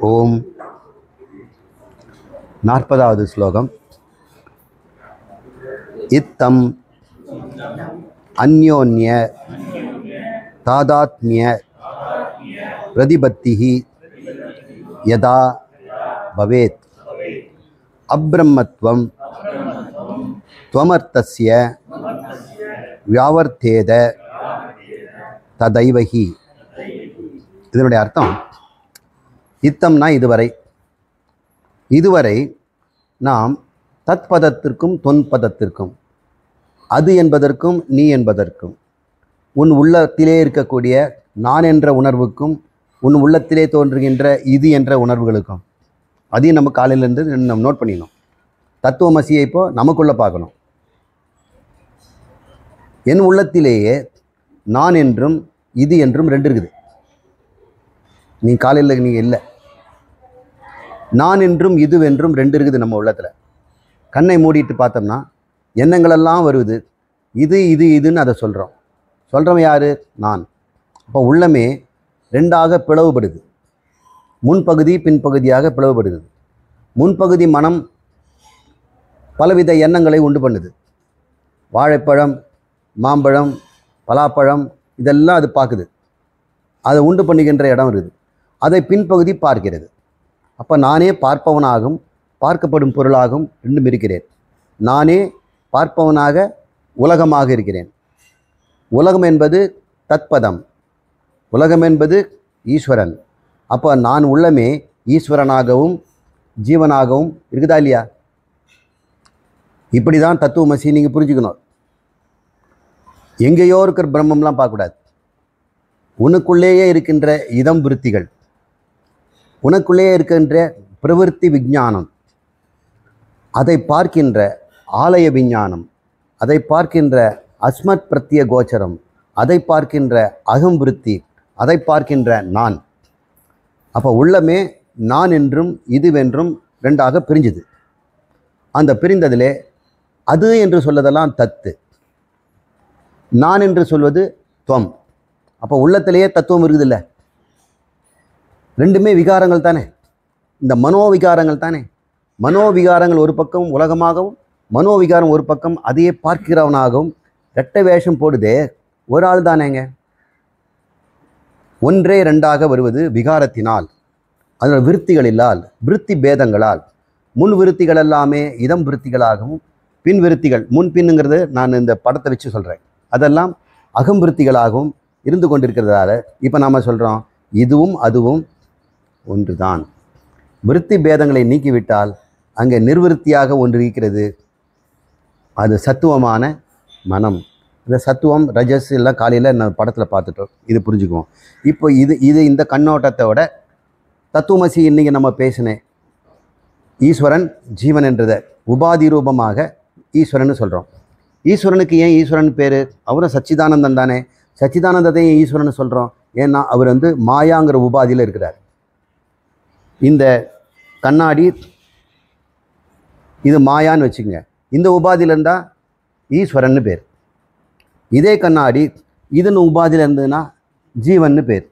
ஓம் 40வது ஸ்லோகம். இத்தம் அந்யோன்ய தாதாத்மிய பிரதிபத்திஹி யதா பவேத் அப்ரம்மத்வம் த்வமர்த்தஸ்ய வியாவர்த்தேத ததைவஹி. இதனுடைய அர்த்தம், இத்தம்னா இதுவரை நாம் தத்பதத்திற்கும் தொன்பதத்திற்கும், அது என்பதற்கும் நீ என்பதற்கும், உன் உள்ளத்திலே இருக்கக்கூடிய நான் என்ற உணர்வுக்கும் உன் உள்ளத்திலே தோன்றுகின்ற இது என்ற உணர்வுகளுக்கும், அதையும் நம்ம காலையிலேருந்து நம்ம நோட் பண்ணிடணும். தத்துவமசியை இப்போது நமக்குள்ளே பார்க்கணும். என் உள்ளத்திலேயே நான் என்றும் இது என்றும் ரெண்டு இருக்குது. நீ காலையில் நீங்கள் இல்லை, நான் என்றும் இதுவென்றும் ரெண்டு இருக்குது நம்ம உள்ளத்தில். கண்ணை மூடிட்டு பார்த்தோம்னா எண்ணங்களெல்லாம் வருது. இது இது இதுன்னு அதை சொல்கிறவன் யார்? நான். அப்போ உள்ளமே ரெண்டாக பிளவுபடுது. முன்பகுதி பின்பகுதியாக பிளவுபடுது. முன்பகுதி மனம் பலவித எண்ணங்களை உண்டு பண்ணுது. வாழைப்பழம், மாம்பழம், பலாப்பழம் இதெல்லாம் அது பார்க்குது. அதை உண்டு பண்ணுகின்ற இடம் இருக்குது. அதை பின்பகுதி பார்க்கிறது. அப்போ நானே பார்ப்பவனாகவும் பார்க்கப்படும் பொருளாகவும் ரெண்டும் இருக்கிறேன். நானே பார்ப்பவனாக உலகமாக இருக்கிறேன். உலகம் என்பது தத்பதம், உலகம் என்பது ஈஸ்வரன். அப்போ நான் உள்ளமே ஈஸ்வரனாகவும் ஜீவனாகவும் இருக்குதா இல்லையா? இப்படி தான் தத்துவமசி நீங்கள் புரிஞ்சுக்கணும். எங்கேயோ இருக்கிற பிரம்மம்லாம் பார்க்கக்கூடாது. உனக்குள்ளேயே இருக்கின்ற இதம் விருத்திகள், உனக்குள்ளேயே இருக்கின்ற பிரவிற்த்தி விஞ்ஞானம், அதை பார்க்கின்ற ஆலய விஞ்ஞானம், அதை பார்க்கின்ற அஸ்மத் பிரத்ய கோச்சரம், அதை பார்க்கின்ற அகம்பிருத்தி, அதை பார்க்கின்ற நான். அப்போ உள்ளமே நான் என்றும் இதுவென்றும் ரெண்டாக பிரிஞ்சுது. அந்த பிரிந்ததிலே அது என்று சொல்வதெல்லாம் தத்து, நான் என்று சொல்வது துவம். அப்போ உள்ளத்திலேயே தத்துவம் இருக்குதில்ல. ரெண்டுமே விகாரங்கள் தானே, இந்த மனோவிகாரங்கள் தானே. மனோவிகாரங்கள் ஒரு பக்கம் உலகமாகவும், மனோவிகாரம் ஒரு பக்கம் அதையே பார்க்கிறவனாகவும் இரட்டை வேஷம் போடுதே ஒரு ஆள் தானேங்க. ஒன்றே ரெண்டாக வருவது விகாரத்தினால், அதனால் விருத்திகளில்லால், விருத்தி பேதங்களால். முன் விருத்திகள் எல்லாமே இதம் விருத்திகளாகவும், பின் விருத்திகள், முன்பின்னுங்கிறது நான் இந்த படத்தை வச்சு சொல்கிறேன், அதெல்லாம் அகம்பிருத்திகளாகவும் இருந்து கொண்டிருக்கிறதால இப்போ நாம் சொல்கிறோம் இதுவும் அதுவும் ஒன்று தான். விருத்தி பேதங்களை நீக்கிவிட்டால் அங்கே நிர்விருத்தியாக ஒன்று இருக்கிறது. அது சத்துவமான மனம். இந்த சத்துவம் ரஜஸ் எல்லாம் காலையில் நான் படத்தில் பார்த்துட்டோம். இது புரிஞ்சுக்குவோம். இப்போ இந்த கண்ணோட்டத்தோட தத்துவமசி இன்றைக்கி நம்ம பேசினேன். ஈஸ்வரன் ஜீவன் என்றதை உபாதி ரூபமாக ஈஸ்வரன் சொல்கிறோம். ஈஸ்வரனுக்கு ஏன் ஈஸ்வரன் பேர்? அவரும் சச்சிதானந்தன் தானே. சச்சிதானந்தத்தையும் ஈஸ்வரன் சொல்கிறோம். ஏன்னா அவர் மாயாங்கிற உபாதியில் இருக்கிறார். இந்த கண்ணாடி இது மாயான்னு வச்சுக்கோங்க. இந்த உபாதியில் இருந்தால் ஈஸ்வரன்னு பேர். இதே கண்ணாடி இதுன்னு உபாதியில் இருந்ததுன்னா ஜீவன்னு பேர்.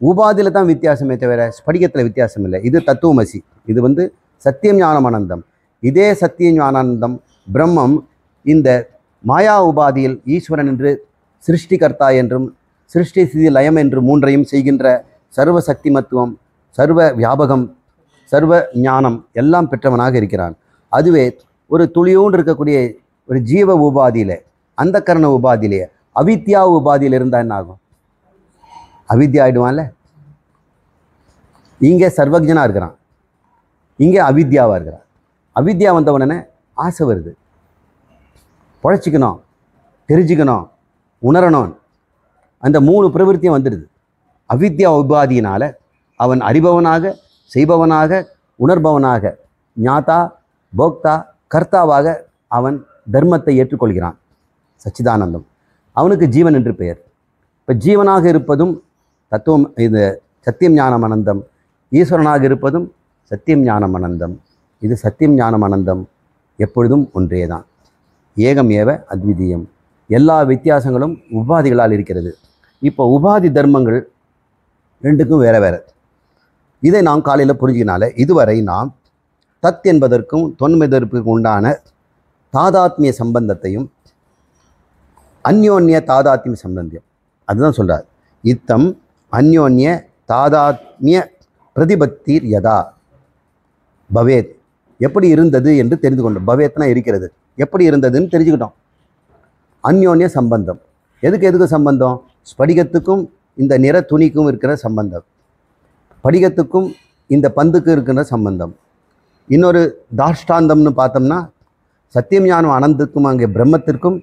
உபாதியில் தான் வித்தியாசமே தவிர ஸ்படிகத்தில் வித்தியாசம் இல்லை. இது தத்துவமசி. இது சத்தியம் ஞானமானந்தம். இதே சத்தியம் ஞானானந்தம் பிரம்மம் இந்த மாயா உபாதியில் ஈஸ்வரன் என்று சிருஷ்டிகர்த்தா என்றும் சிருஷ்டி ஸ்திதி லயம் என்று மூன்றையும் செய்கின்ற சர்வ சக்திமத்துவம், சர்வ வியாபகம், சர்வ ஞானம் எல்லாம் பெற்றவனாக இருக்கிறான். அதுவே ஒரு துளியோடு இருக்கக்கூடிய ஒரு ஜீவ உபாதியில், அந்த கரண உபாதியிலே அவித்யா உபாதியில் இருந்தால் என்ன ஆகும்? அவித்யா ஆகிடுவான்ல. இங்கே சர்வஜனாக இருக்கிறான், இங்கே அவித்யாவாக இருக்கிறான். அவித்யா வந்த உடனே ஆசை வருது. பொழைச்சிக்கணும், தெரிஞ்சுக்கணும், உணரணும். அந்த மூணு பிரவருத்தியும் வந்துடுது. அவித்யா உபாதியினால் அவன் அறிபவனாக, செய்பவனாக, உணர்பவனாக, ஞாதா போக்தா கர்த்தாவாக அவன் தர்மத்தை ஏற்றுக்கொள்கிறான். சச்சிதானந்தம் அவனுக்கு ஜீவன் என்று பெயர். இப்போ ஜீவனாக இருப்பதும் தத்துவம், இது சத்தியம் ஞானம் அனந்தம். ஈஸ்வரனாக இருப்பதும் சத்தியம் ஞானம் அனந்தம். இது சத்தியம் ஞானம் அனந்தம் எப்பொழுதும் ஒன்றே தான். ஏகம் ஏவ அத்விதீயம். எல்லா வித்தியாசங்களும் உபாதிகளால் இருக்கிறது. இப்போ உபாதி தர்மங்கள் ரெண்டுக்கும் வேறு வேறு. இதை நாம் காலையில் புரிஞ்சினால இதுவரை நாம் தத் என்பதற்கும் தொன்மெதற்கும் உண்டான தாதாத்மிய சம்பந்தத்தையும் அந்யோன்ய தாதாத்மிய சம்பந்தம் அதுதான் சொல்கிறார். இத்தம் அந்யோன்ய தாதாத்மிய பிரதிபத்திர் யதா பவேத் எப்படி இருந்தது என்று தெரிந்து கொண்டோம். பவேத்னா இருக்கிறது, எப்படி இருந்ததுன்னு தெரிஞ்சுக்கிட்டோம். அந்யோன்ய சம்பந்தம் எதுக்கு சம்பந்தம்? ஸ்படிகத்துக்கும் இந்த நிற துணிக்கும் இருக்கிற சம்பந்தம், படிகத்துக்கும் இந்த பந்துக்கு இருக்கிற சம்பந்தம். இன்னொரு தாஷ்டாந்தம்னு பார்த்தோம்னா சத்தியம் ஞானம் அனந்துக்கும் அங்கே பிரம்மத்திற்கும்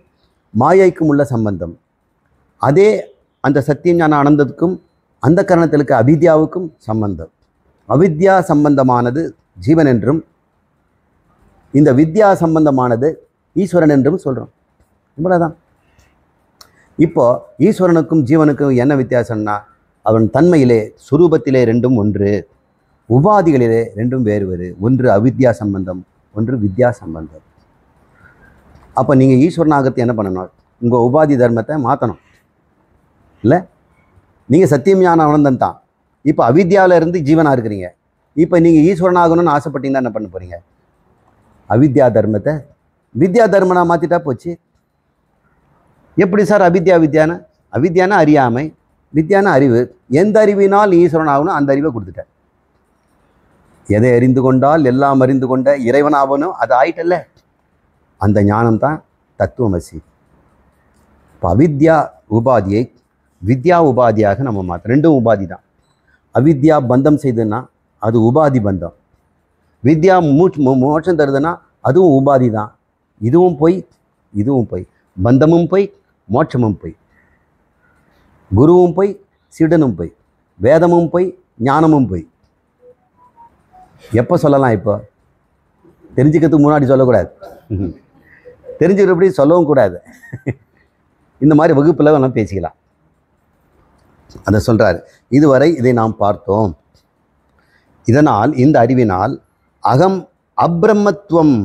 மாயைக்கும் உள்ள சம்பந்தம். அதே அந்த சத்தியம் ஞான அனந்தத்துக்கும் அந்த கரணத்திற்கு அவித்யாவுக்கும் சம்பந்தம். அவித்யா சம்பந்தமானது ஜீவன் என்றும் இந்த வித்யா சம்பந்தமானது ஈஸ்வரன் என்றும் சொல்கிறோம். இவ்வளோதான். இப்போ ஈஸ்வரனுக்கும் ஜீவனுக்கும் என்ன வித்தியாசம்னா அவன் தன்மையிலே சுரூபத்திலே ரெண்டும் ஒன்று, உபாதிகளிலே ரெண்டும் வேறு. ஒன்று அவித்யா சம்பந்தம், ஒன்று வித்யா சம்பந்தம். அப்போ நீங்கள் ஈஸ்வரனாகத்தை என்ன பண்ணணும்? உங்கள் உபாதி தர்மத்தை மாற்றணும். இல்லை, நீங்கள் சத்தியம் ஞான ஆனந்தம் தான். இப்போ அவித்யாவில் இருந்து ஜீவனாக இருக்கிறீங்க. இப்போ நீங்கள் ஈஸ்வரனாகணும்னு ஆசைப்பட்டீங்கன்னா என்ன பண்ண போகிறீங்க? அவித்யா தர்மத்தை வித்யா தர்மனா மாற்றிட்டா போச்சு. எப்படி சார் வித்யானா? அவித்யானா அறியாமை, வித்யானா அறிவு. எந்த அறிவினால் ஈஸ்வரன் ஆகணும் அந்த அறிவை கொடுத்துட்டேன். எதை அறிந்து கொண்டால் எல்லாம் அறிந்து கொண்ட இறைவனாகணும், அது ஆயிட்டல்ல. அந்த ஞானம் தான் தத்துவமசி. இப்போ அவித்யா உபாதியை வித்யா உபாதியாக நம்ம மாற்ற. ரெண்டும் உபாதி தான். அவித்யா பந்தம் செய்துன்னா அது உபாதி பந்தம். வித்யா மோட்சம் தருதுன்னா அதுவும் உபாதி தான். இதுவும் போய் இதுவும் போய், பந்தமும் போய் மோட்சமும் போய், குருவும் போய் சீடனும் போய், வேதமும் போய் ஞானமும் போய். எப்போ சொல்லலாம்? இப்போ தெரிஞ்சுக்கிறதுக்கு முன்னாடி சொல்லக்கூடாது, தெரிஞ்சுக்கிறபடி சொல்லவும் கூடாது. இந்த மாதிரி வகுப்பில் நம்ம பேசிக்கலாம். அதை சொல்கிறார். இதுவரை இதை நாம் பார்த்தோம். இதனால் இந்த அறிவினால் அகம் அப்ரம்மத்துவம்,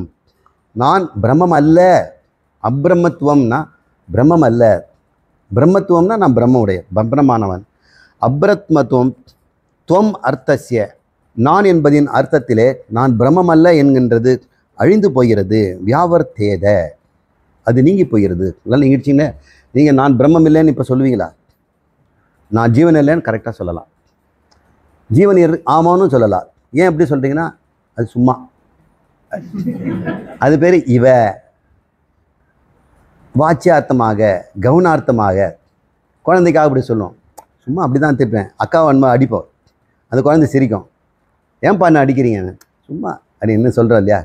நான் பிரம்மம் அல்ல. அப்ரம்மத்துவம்னா பிரம்மம் அல்ல, பிரம்மத்துவம்னா நான் பிரம்ம உடைய பிரம்மமானவன். அப்ரத்மத்துவம் துவம் அர்த்தசிய, நான் என்பதின் அர்த்தத்திலே நான் பிரம்மம் அல்ல என்கின்றது அழிந்து போகிறது. வியாவர்த்தேத, அது நீங்கி போகிறது. இதெல்லாம் நிகழ்ச்சிங்க. நீங்கள் நான் பிரம்மம் இல்லைன்னு இப்போ சொல்லுவீங்களா? நான் ஜீவன் இல்லைன்னு கரெக்டாக சொல்லலாம். ஜீவன் ஆமான்னு சொல்லலாம். ஏன் எப்படி சொல்கிறீங்கன்னா அது சும்மா, அது பேர் இவ. வாச்சியார்த்தமாக கவுனார்த்தமாக குழந்தைக்காக அப்படி சொல்லுவோம். சும்மா அப்படி தான் திட்டுவேன். அக்காவை அன்பா அடிப்போம், அந்த குழந்தை சிரிக்கும். ஏன்பா என்ன அடிக்கிறீங்க? சும்மா அப்படி என்ன சொல்கிறோம் இல்லையா?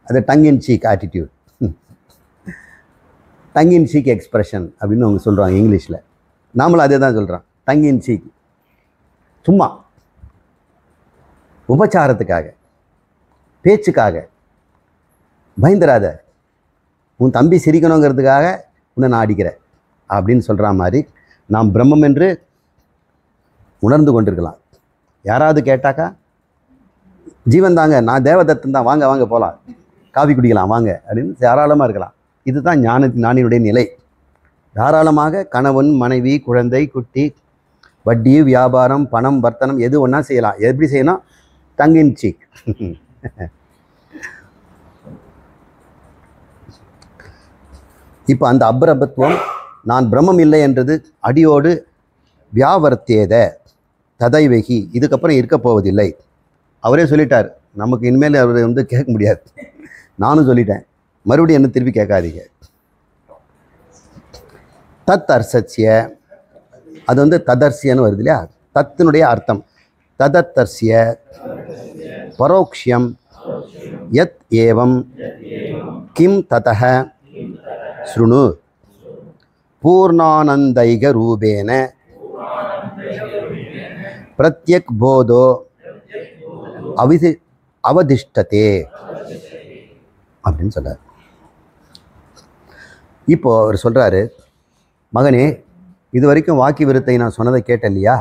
அது டங் இன் சீக் ஆட்டிடியூட், டங் இன் சீக் எக்ஸ்பிரஷன் அப்படின்னு அவங்க சொல்கிறாங்க இங்கிலீஷில். நாமளும் அதே தான் சொல்கிறோம், டங் இன் சீக். சும்மா உபச்சாரத்துக்காக, பேச்சுக்காக. பயந்துராத, உன் தம்பி சிரிக்கணுங்கிறதுக்காக உன்னை நான் அடிக்கிறேன் அப்படின்னு சொல்கிற மாதிரி நாம் பிரம்மம் என்று உணர்ந்து கொண்டிருக்கலாம். யாராவது கேட்டாக்கா ஜீவன் தாங்க, நான் தேவதத்தன் தான், வாங்க வாங்க போகலாம், காஃபி குடிக்கலாம் வாங்க அப்படின்னு தாராளமாக இருக்கலாம். இதுதான் ஞானியுடைய நிலை. தாராளமாக கணவன் மனைவி குழந்தை குட்டி வட்டி வியாபாரம் பணம் வர்த்தனம் எது ஒன்றா செய்யலாம். எப்படி செய்யணும்? டங்கின் சீக். இப்போ அந்த அப்ரபத்துவம் நான் பிரம்மம் இல்லை என்றது அடியோடு வியாவர்த்தேத ததைவகி, இதுக்கப்புறம் இருக்க போவதில்லை. அவரே சொல்லிட்டார். நமக்கு இனிமேல் அவர் கேட்க முடியாது. நானும் சொல்லிட்டேன், மறுபடியும் என்ன திருப்பி கேட்காதீங்க. தத் அர்சத்ய, அது ததர்சியன்னு வருது இல்லையா? தத்தினுடைய அர்த்தம் ததத்தர்சிய பரோக்ஷியம் யத் ஏவம் கிம் ததஹ ஸ்ருணு பூர்ணானந்தைக ரூபேன பிரத்யக் போதோ அவதிஷ்டதே அப்படின்னு சொல்றார். இப்போ அவர் சொல்கிறாரு, மகனே இது வரைக்கும் வாக்கி விருத்தை நான் சொன்னதை கேட்ட இல்லையா?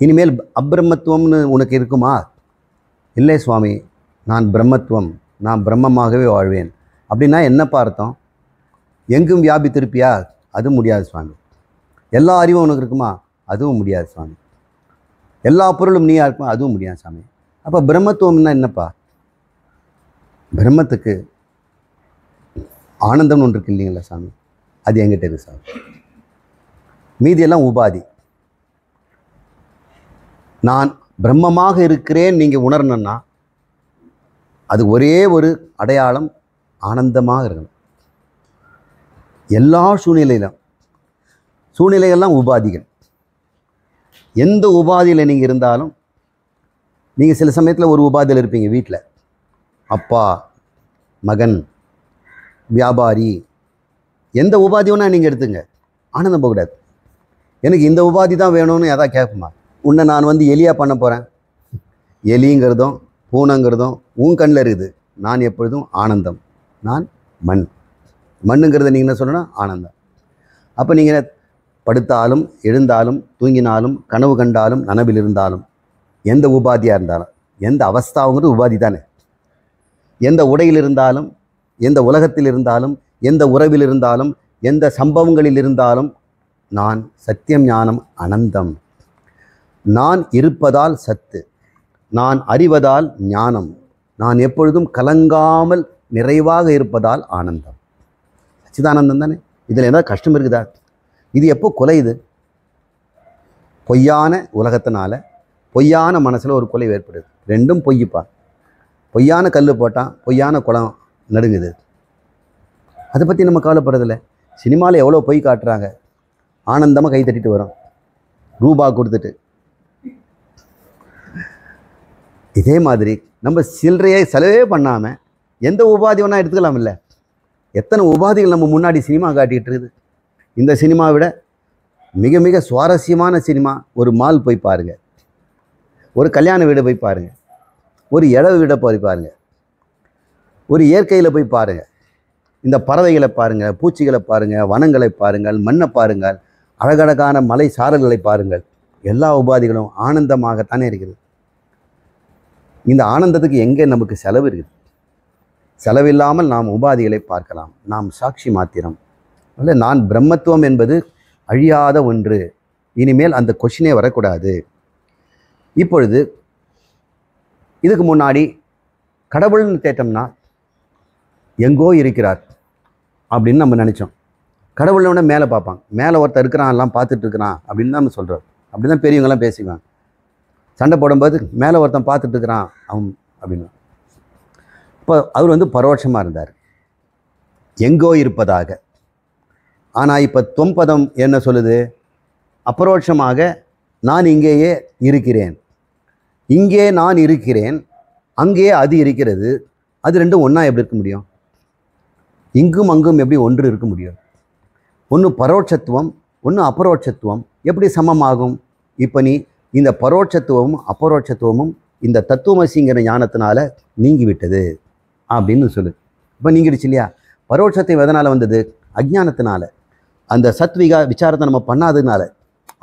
இனிமேல் அப்பிரம்மத்துவம்னு உனக்கு இருக்குமா? இல்லை சுவாமி, நான் பிரம்மத்துவம், நான் பிரம்மமாகவே வாழ்வேன் அப்படின்னா என்னப்பா அர்த்தம்? எங்கும் வியாபித்திருப்பியா? அதுவும் முடியாது சுவாமி. எல்லா அறிவும் உனக்கு இருக்குமா? அதுவும் முடியாது சுவாமி. எல்லா பொருளும் நீயா இருக்கும், அதுவும் முடியாது சாமி. அப்போ பிரம்மத்துவம்னா என்னப்பா? பிரம்மத்துக்கு ஆனந்தம்னு ஒன்று இருக்கு இல்லைங்களா சாமி, அது எங்கிட்ட இருக்கு சாமி. மீதியெல்லாம் உபாதி. நான் பிரம்மமாக இருக்கிறேன் நீங்கள் உணரணும்னா அது ஒரே ஒரு அடையாளம், ஆனந்தமாக இருக்கணும். எல்லா சூழ்நிலைகள்லாம் உபாதிகள். எந்த உபாதியில் நீங்கள் இருந்தாலும், நீங்கள் சில சமயத்தில் ஒரு உபாதியில் இருப்பீங்க, வீட்டில் அப்பா, மகன், வியாபாரி, எந்த உபாதி வேணால் நீங்கள் எடுத்துங்க, ஆனந்தம் போகக்கூடாது. எனக்கு இந்த உபாதி தான் வேணும்னு எதாவது கேட்குமா? உன்னை நான் வந்து எலியாக பண்ண போகிறேன், எலிங்கிறதும் பூனைங்கிறதும் உன் கண்ணில் இருக்குது. நான் எப்பொழுதும் ஆனந்தம். நான் மண்ணுங்கிறத நீங்கள் என்ன சொல்லணும்? ஆனந்தம். அப்போ நீங்கள் படுத்தாலும் எழுந்தாலும் தூங்கினாலும் கனவு கண்டாலும் நனவில் இருந்தாலும் எந்த உபாதியாக இருந்தாலும், எந்த அவஸ்தாவுங்கிறது உபாதி தானே. எந்த உடையில் இருந்தாலும், எந்த உலகத்தில் இருந்தாலும், எந்த உறவில் இருந்தாலும், எந்த சம்பவங்களில் இருந்தாலும் நான் சத்தியம், ஞானம், அனந்தம். நான் இருப்பதால் சத்து, நான் அறிவதால் ஞானம், நான் எப்பொழுதும் கலங்காமல் நிறைவாக இருப்பதால் ஆனந்தம். சச்சிதானந்தம் தானே. இதில் ஏதாவது கஷ்டம் இருக்குதா? இது எப்போ குலையுது? பொய்யான உலகத்தினால, பொய்யான மனசில் ஒரு கொலை ஏற்படுது. ரெண்டும் பொய்யுப்பா. பொய்யான கல் போட்டால் பொய்யான குளம் நடுங்குது. அதை பற்றி நம்ம கவலைப்படுறதில்ல. சினிமாவில் எவ்வளோ பொய் காட்டுறாங்க, ஆனந்தமாக கை தட்டிட்டு வரோம், ரூபா கொடுத்துட்டு. இதே மாதிரி நம்ம சில்லறையை செலவே பண்ணாமல் எந்த உபாதி வேணால் எடுத்துக்கலாம். இல்லை, எத்தனை உபாதிகள் நம்ம முன்னாடி சினிமா காட்டிகிட்டு இருக்குது. இந்த சினிமாவை விட மிக மிக சுவாரஸ்யமான சினிமா ஒரு மால் போய் பாருங்கள், ஒரு கல்யாண வீடை போய் பாருங்கள், ஒரு இடவு வீடை போய் பாருங்கள், ஒரு இயற்கையில் போய் பாருங்கள். இந்த பறவைகளை பாருங்கள், பூச்சிகளை பாருங்கள், வனங்களை பாருங்கள், மண்ணை பாருங்கள், அழகழகான மலை சாரல்களை பாருங்கள். எல்லா உபாதிகளும் ஆனந்தமாகத்தானே இருக்குது. இந்த ஆனந்தத்துக்கு எங்கே நமக்கு செலவு இருக்குது? செலவில்லாமல் நாம் உபாதிகளை பார்க்கலாம். நாம் சாட்சி மாத்திரம். இல்லை, நான் பிரம்மத்துவம் என்பது அழியாத ஒன்று. இனிமேல் அந்த கொஷினே வரக்கூடாது. இப்பொழுது இதுக்கு முன்னாடி கடவுள்னு கேட்டோம்னா எங்கோ இருக்கிறார் அப்படின்னு நம்ம நினச்சோம். கடவுளோட மேலே பார்ப்பாங்க, மேலே ஒருத்தர் இருக்கிறான், எல்லாம் பார்த்துட்டு இருக்கிறான் அப்படின்னு தான் நம்ம சொல்கிறோம். அப்படி தான் பெரியவங்களாம் பேசிக்குவாங்க. சண்டை போடும்போது மேலே ஒருத்தன் பார்த்துட்டு இருக்கிறான் அவன் அப்படின்னு. இப்போ அவர் வந்து பரோட்சமாக இருந்தார், எங்கோ இருப்பதாக. ஆனால் இப்போ தொம்பதம் என்ன சொல்லுது? அபரோட்சமாக நான் இங்கேயே இருக்கிறேன். இங்கே நான் இருக்கிறேன், அங்கேயே அது இருக்கிறது. அது ரெண்டும் ஒன்றா எப்படி இருக்க முடியும்? இங்கும் அங்கும் எப்படி ஒன்று இருக்க முடியும்? ஒன்று பரோட்சத்துவம், ஒன்று அபரோட்சத்துவம். எப்படி சமமாகும்? இப்போ நீ இந்த பரோட்சத்துவமும் அபரோட்சத்துவமும் இந்த தத்துவமசிங்கிற ஞானத்தினால நீங்கிவிட்டது அப்படின்னு சொல்லு. இப்போ நீங்கிடுச்சு இல்லையா? பரோட்சத்தை எதனால் வந்தது? அஜ்ஞானத்தினால. அந்த சத்விகா விசாரத்தை நம்ம பண்ணாததுனால.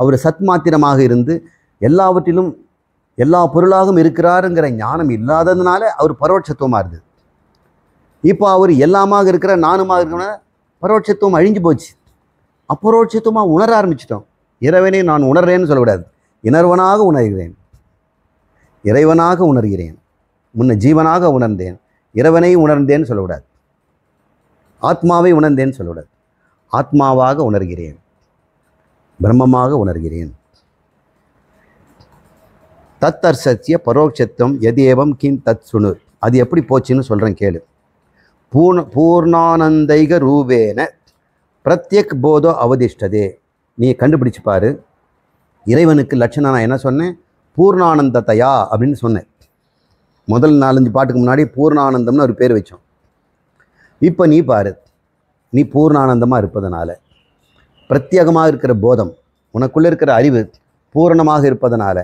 அவர் சத் மாத்திரமாக இருந்து எல்லாவற்றிலும் எல்லா பொருளாகவும் இருக்கிறாருங்கிற ஞானம் இல்லாததுனால அவர் பரோட்சத்துவமாக இருந்தது. இப்போ அவர் எல்லாமாக இருக்கிற நானுமாக இருக்கிற பரோட்சத்துவம் அழிஞ்சு போச்சு. அபரோட்சத்துவமாக உணர ஆரம்பிச்சிட்டோம். இறைவனை நான் உணர்றேன்னு சொல்லக்கூடாது, இணர்வனாக உணர்கிறேன், இறைவனாக உணர்கிறேன். முன்ன ஜீவனாக உணர்ந்தேன், இறைவனை உணர்ந்தேன்னு சொல்லக்கூடாது, ஆத்மாவை உணர்ந்தேன்னு சொல்லக்கூடாது. ஆத்மாவாக உணர்கிறேன், பிரம்மமாக உணர்கிறேன். தத்தர்சத்திய பரோட்சத்துவம் எதேவம் கிம் தத் சுனு. அது எப்படி போச்சுன்னு சொல்கிறேன் கேளு. பூர்ணானந்தைக ரூபேன பிரத்யக் போதோ அவதிஷ்டதே. நீ கண்டுபிடிச்சு பாரு. இறைவனுக்கு லட்சணம் நான் என்ன சொன்னேன்? பூர்ணானந்தத்தையா அப்படின்னு சொன்னேன். முதல் 4-5 பாட்டுக்கு முன்னாடி பூர்ணானந்தம்னு ஒரு பேர் வச்சோம். இப்போ நீ பாரு, நீ பூர்ணானந்தமாக இருப்பதனால, பிரத்யேகமாக இருக்கிற போதம், உனக்குள்ளே இருக்கிற அறிவு பூரணமாக இருப்பதனால,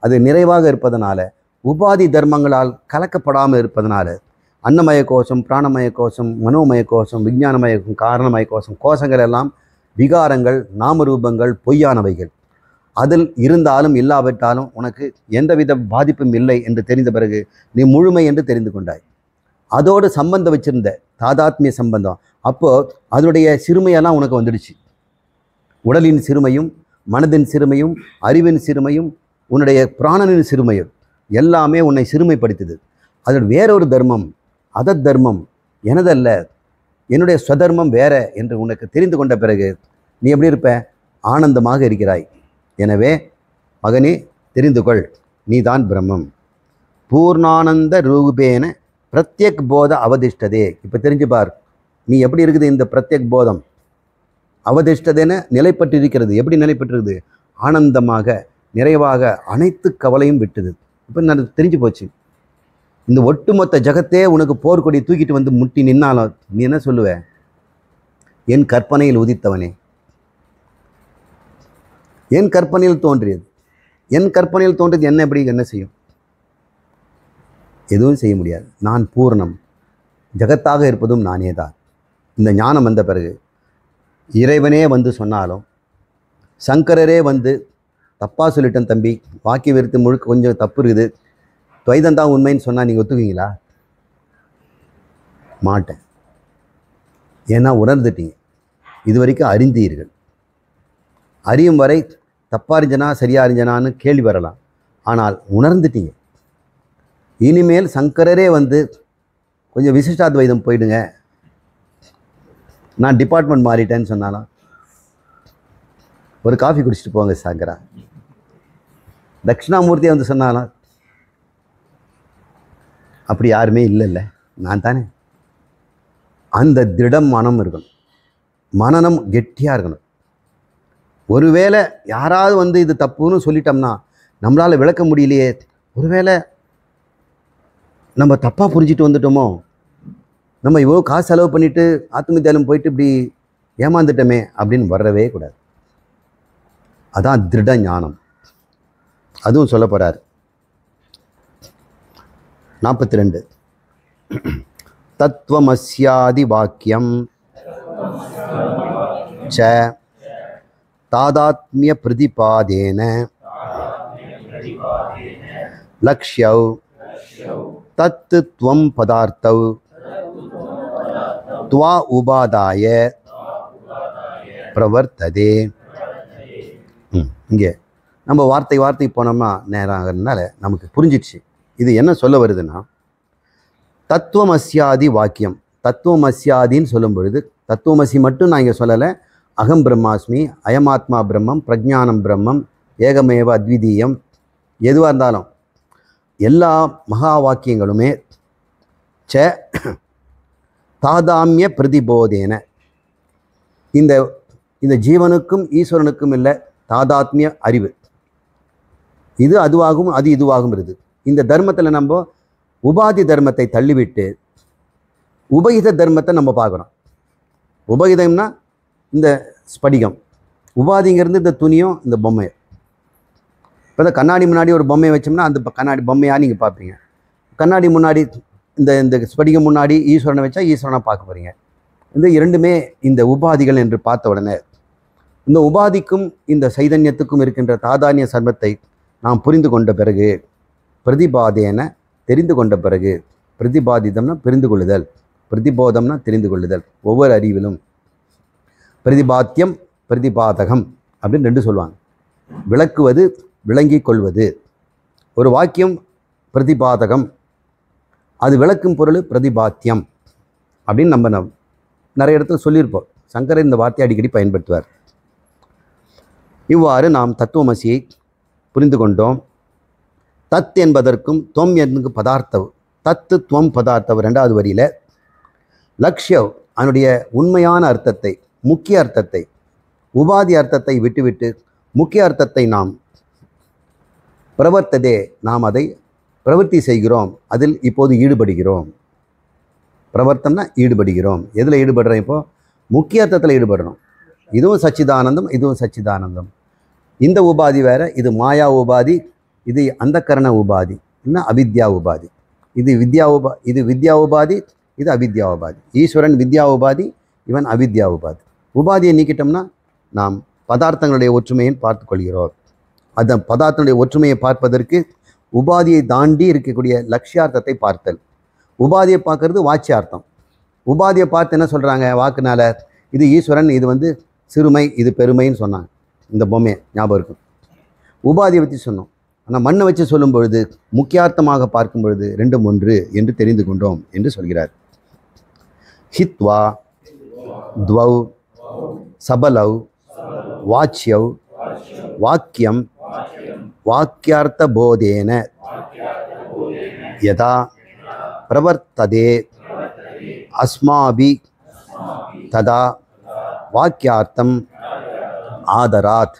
அது நிறைவாக இருப்பதனால, உபாதி தர்மங்களால் கலக்கப்படாமல் இருப்பதனால, அன்னமய கோஷம், பிராணமய கோஷம், மனோமய கோஷம், விஞ்ஞானமய காரணமய கோஷம், கோஷங்கள் எல்லாம் விகாரங்கள், நாமரூபங்கள், பொய்யானவைகள். அதில் இருந்தாலும் இல்லாவிட்டாலும் உனக்கு எந்தவித பாதிப்பும் இல்லை என்று தெரிந்த பிறகு நீ முழுமை என்று தெரிந்து கொண்டாய். அதோடு சம்பந்தம் வச்சிருந்த தாதாத்மிய சம்பந்தம், அப்போது அதனுடைய சிறுமையெல்லாம் உனக்கு வந்துடுச்சு. உடலின் சிறுமையும், மனதின் சிறுமையும், அறிவின் சிறுமையும், உன்னுடைய பிராணனின் சிறுமை எல்லாமே உன்னை சிறுமைப்படுத்துது. அதில் வேறொரு தர்மம், அதத் தர்மம் எனதல்ல, என்னுடைய ஸ்வதர்மம் வேற என்று உனக்கு தெரிந்து கொண்ட பிறகு நீ எப்படி இருப்ப? ஆனந்தமாக இருக்கிறாய். எனவே மகனே தெரிந்து கொள், நீதான் பிரம்மம். பூர்ணானந்த ரூபேன பிரத்யக் போத அவதிஷ்டதே. இப்போ தெரிஞ்சு பார், நீ எப்படி இருக்குது இந்த பிரத்யக் போதம்? அவதிஷ்டதேன்னு நிலைப்பட்டிருக்கிறது. எப்படி நிலைப்பட்டிருக்குது? ஆனந்தமாக, நிறைவாக, அனைத்து கவலையும் விட்டுது. இப்போ நான் தெரிஞ்சு போச்சு. இந்த ஒட்டுமொத்த ஜகத்தே உனக்கு போர்க்கொடி தூக்கிட்டு வந்து முட்டி நின்னாலும் நீ என்ன சொல்லுவ? என் கற்பனையில் உதித்தவனே, என் கற்பனையில் தோன்றியது. என் கற்பனையில் தோன்றியது என்ன எப்படி என்ன செய்யும்? எதுவும் செய்ய முடியாது. நான் பூர்ணம், ஜகத்தாக இருப்பதும் நானே தான். இந்த ஞானம் வந்த பிறகு இறைவனே வந்து சொன்னாலும், சங்கரரே வந்து தப்பாக சொல்லிட்டேன் தம்பி, வாக்கி வெறுத்து முழுக்க கொஞ்சம் தப்பு இருக்குது, துவைதந்தான் உண்மைன்னு சொன்னால் நீங்கள் ஒத்துக்குவீங்களா? மாட்டேன். ஏன்னா உணர்ந்துட்டீங்க, இது வரைக்கும் அறிந்தீர்கள். அறியும் வரை தப்பாக அறிஞ்சனா சரியாக அறிஞ்சனான்னு கேள்வி வரலாம். ஆனால் உணர்ந்துட்டீங்க. இனிமேல் சங்கரரே வந்து கொஞ்சம் விசிஷ்டாத்வைதம் போயிடுங்க, நான் டிபார்ட்மெண்ட் மாறிட்டேன்னு சொன்னாலும், ஒரு காஃபி குடிச்சிட்டு போங்க சங்கரா, தட்சிணாமூர்த்தியை வந்து சொன்னாலும், அப்படி யாருமே இல்லைல்ல, நான் தானே. அந்த திடம் மனம் இருக்கணும், மனநம் கெட்டியாக இருக்கணும். ஒருவேளை யாராவது வந்து இது தப்புன்னு சொல்லிட்டோம்னா நம்மளால் விளக்க முடியலையே, ஒருவேளை நம்ம தப்பாக புரிஞ்சிட்டு வந்துட்டோமோ, நம்ம இவ்வளோ காசு செலவு பண்ணிவிட்டு ஆத்மவித்யாலயம் போயிட்டு இப்படி ஏமாந்துட்டோமே அப்படின்னு வரவே கூடாது. அதான் திருட ஞானம். அதுவும் சொல்ல போகிறார். 42 தத்துவமஸ்யாதி வாக்கியம் ச தாதாத்மிய பிரதிபாதேன லக்ஷ்யௌ தத்து த்வம் பதார்த்தௌ துவா உபாதாய பிரவர்த்ததே. இங்கே நம்ம வார்த்தை போனோம்னா நேரங்கிறதுனால நமக்கு புரிஞ்சிடுச்சு இது என்ன சொல்ல வருதுன்னா, தத்துவமஸ்யாதி வாக்கியம். தத்துவமஸ்யாதின்னு சொல்லும் பொழுது தத்துவமசி மட்டும் நான் இங்கே சொல்லலை. அகம் பிரம்மாஸ்மி, அயமாத்மா பிரம்மம், பிரஜானம் பிரம்மம், ஏகமேவ அத்விதீயம், எதுவாக இருந்தாலும் எல்லா மகா வாக்கியங்களுமே ச தாதாமிய பிரதிபோதேன, இந்த ஜீவனுக்கும் ஈஸ்வரனுக்கும் இல்லை தாதாத்மிய அறிவு. இது அதுவாகும், அது இதுவாகும் இருக்குது. இந்த தர்மத்தில் நம்ம உபாதி தர்மத்தை தள்ளிவிட்டு உபகித தர்மத்தை நம்ம பார்க்குறோம். உபகிதம்னா இந்த ஸ்படிகம், உபாதிங்கிறது இந்த துணியும் இந்த பொம்மையை. இப்போ இந்த கண்ணாடி முன்னாடி ஒரு பொம்மையை வச்சோம்னா அந்த கண்ணாடி பொம்மையாக நீங்கள் பார்ப்பீங்க. கண்ணாடி முன்னாடி இந்த ஸ்படிகம் முன்னாடி ஈஸ்வரனை வச்சா ஈஸ்வரனை பார்க்க போகிறீங்க. இந்த இரண்டுமே இந்த உபாதிகள் என்று பார்த்த உடனே இந்த உபாதிக்கும் இந்த சைதன்யத்துக்கும் இருக்கின்ற தாதானிய சர்மத்தை நாம் புரிந்து கொண்ட பிறகு, பிரதிபாதேன தெரிந்து கொண்ட பிறகு, பிரதிபாதிதம்னா புரிந்து கொள்ளுதல், பிரதிபோதம்னா தெரிந்து கொள்ளுதல். ஒவ்வொரு அறிவிலும் பிரதிபாத்தியம் பிரதிபாதகம் அப்படின்னு ரெண்டு சொல்லுவாங்க. விளக்குவது, விளங்கி கொள்வது. ஒரு வாக்கியம் பிரதிபாதகம், அது விளக்கும் பொருள் பிரதிபாத்தியம் அப்படின்னு நம்ம நிறைய இடத்துல சொல்லியிருப்போம். சங்கரர் இந்த வார்த்தையை அடிக்கடி பயன்படுத்துவார். இவ்வாறு நாம் தத்துவமசியை புரிந்து கொண்டோம். தத் என்பதற்கும் தொம் என்பது பதார்த்தவ், தத்து துவம் பதார்த்தவ் ரெண்டாவது வரியில் லக்ஷ்யவ் அதனுடைய உண்மையான அர்த்தத்தை, முக்கிய அர்த்தத்தை, உபாதி அர்த்தத்தை விட்டுவிட்டு முக்கிய அர்த்தத்தை நாம் பிரவர்த்ததே, நாம் அதை பிரவர்த்தி செய்கிறோம், அதில் இப்போது ஈடுபடுகிறோம். பிரவர்த்தம்னா ஈடுபடுகிறோம். எதில் ஈடுபடுறோம்? இப்போது முக்கிய அர்த்தத்தில் ஈடுபடுறோம். இதுவும் சச்சிதானந்தம், இதுவும் சச்சிதானந்தம். இந்த உபாதி வேறு, இது மாயா உபாதி, இது அந்தக்கரண உபாதி, இன்னும் அவித்யா உபாதி. இது வித்யா உபாதி, இது அவித்யா உபாதி. ஈஸ்வரன் வித்யா உபாதி, இவன் அவித்யா உபாதி. உபாதியை நீக்கிட்டோம்னா நாம் பதார்த்தங்களுடைய ஒற்றுமையை பார்த்து கொள்கிறோம். அந்த பதார்த்தங்களுடைய ஒற்றுமையை பார்ப்பதற்கு உபாதியை தாண்டி இருக்கக்கூடிய லட்சியார்த்தத்தை பார்த்தல். உபாதியை பார்க்கறது வாச்சியார்த்தம். உபாதியை பார்த்து என்ன சொல்கிறாங்க வாக்குனால? இது ஈஸ்வரன், இது வந்து சிறுமை, இது பெருமைன்னு சொன்னாங்க. இந்த பொம்மையை ஞாபகம் இருக்கும். உபாதியை பற்றி சொன்னோம். ஆனால் மண்ணை வச்சு சொல்லும் பொழுது முக்கியார்த்தமாக பார்க்கும் பொழுது ரெண்டும் ஒன்று என்று தெரிந்து கொண்டோம் என்று சொல்கிறார். ஹித்வா துவௌ சபலௌ வாச்யௌ வாக்கியம் வாக்கியார்த்த போதேன யதா பிரவர்த்ததே அஸ்மாபி ததா வாக்கியார்த்தம் ஆதராத்.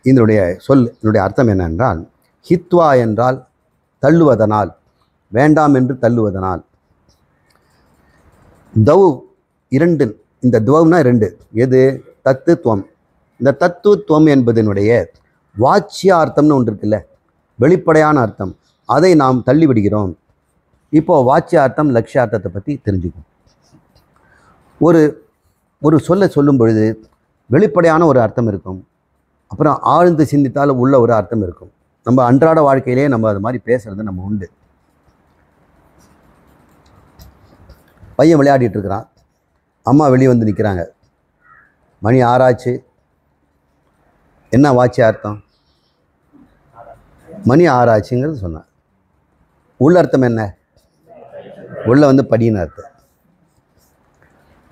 இதனுடைய இதனுடைய அர்த்தம் என்னென்றால், ஹித்வா என்றால் தள்ளுவதனால், வேண்டாம் என்று தள்ளுவதனால். தௌ இரண்டு, இந்த துவம்னா ரெண்டு. எது? தத்துவம். இந்த தத்துவம் என்பதனுடைய வாச்சியார்த்தம்னு ஒன்று இருக்குல்ல, வெளிப்படையான அர்த்தம், அதை நாம் தள்ளிவிடுகிறோம். இப்போது வாச்சியார்த்தம் லட்சியார்த்தத்தை பற்றி தெரிஞ்சுக்கும். ஒரு சொல்லை சொல்லும் பொழுது வெளிப்படையான ஒரு அர்த்தம் இருக்கும், அப்புறம் ஆழ்ந்து சிந்தித்தால் உள்ள ஒரு அர்த்தம் இருக்கும். நம்ம அன்றாட வாழ்க்கையிலே நம்ம அது மாதிரி பேசுகிறது நம்ம உண்டு. பையன் விளையாடிட்டு இருக்கிறான், அம்மா வெளியே வந்து நிற்கிறாங்க. மணி 6 ஆச்சு. என்ன வாச்சியார்த்தம்? மணி 6 ஆச்சுங்கிறது சொன்னான். உள்ள அர்த்தம் என்ன? உள்ள வந்து படின்னு அர்த்தம்.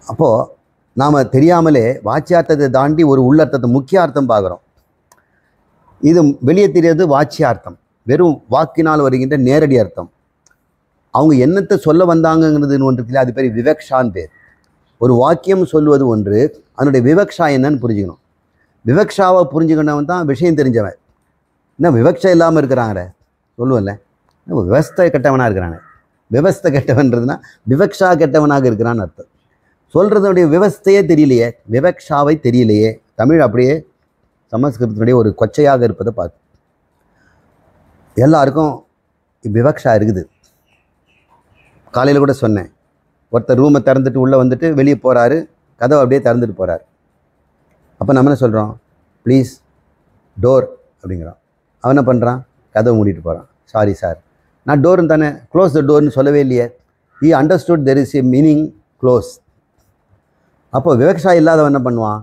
அப்போது நாம் தெரியாமலே வாச்சியார்த்தத்தை தாண்டி ஒரு உள்ளர்த்தத்தை முக்கிய அர்த்தம் பார்க்குறோம். இது வெளியே தெரியாது வாச்சியார்த்தம், வெறும் வாக்கினால் வருகின்ற நேரடி அர்த்தம். அவங்க என்னத்தை சொல்ல வந்தாங்கங்கிறது ஒன்று இருக்குல்ல, அது பேர் விவக்ஷான்னு பேர். ஒரு வாக்கியம் சொல்வது ஒன்று, அதனுடைய விவக்ஷா என்னன்னு புரிஞ்சுக்கணும். விவக்ஷாவை புரிஞ்சுக்கணவன் தான் விஷயம் தெரிஞ்சவன். என்ன விவக்ஷா இல்லாமல் இருக்கிறாங்க சொல்லுவல்ல, விவஸ்தை கெட்டவனாக இருக்கிறாங்க. விவஸ்தை கெட்டவன்றதுனா விவக்ஷா கெட்டவனாக இருக்கிறான்னு அர்த்தம். சொல்கிறதுடைய விவஸ்தையே தெரியலையே, விவக்ஷாவை தெரியலையே. தமிழ் அப்படியே சமஸ்கிருதத்தினுடைய ஒரு கொச்சையாக இருப்பதை பார்த்து எல்லாருக்கும் விவக்ஷா இருக்குது. காலையில் கூட சொன்னேன், ஒருத்தர் ரூமை திறந்துட்டு உள்ளே வந்துட்டு வெளியே போகிறாரு, கதவை அப்படியே திறந்துட்டு போகிறார். அப்போ நம்ம என்ன சொல்கிறோம்? ப்ளீஸ் டோர் அப்படிங்கிறோம். அவன் என்ன பண்ணுறான்? கதவை மூடிட்டு போகிறான். சாரி சார், நான் டோர்னு தானே, க்ளோஸ் த டோர்னு சொல்லவே இல்லையே. I understood there is a meaning close. அப்போ விவக்ஷா இல்லாதவன் என்ன பண்ணுவான்?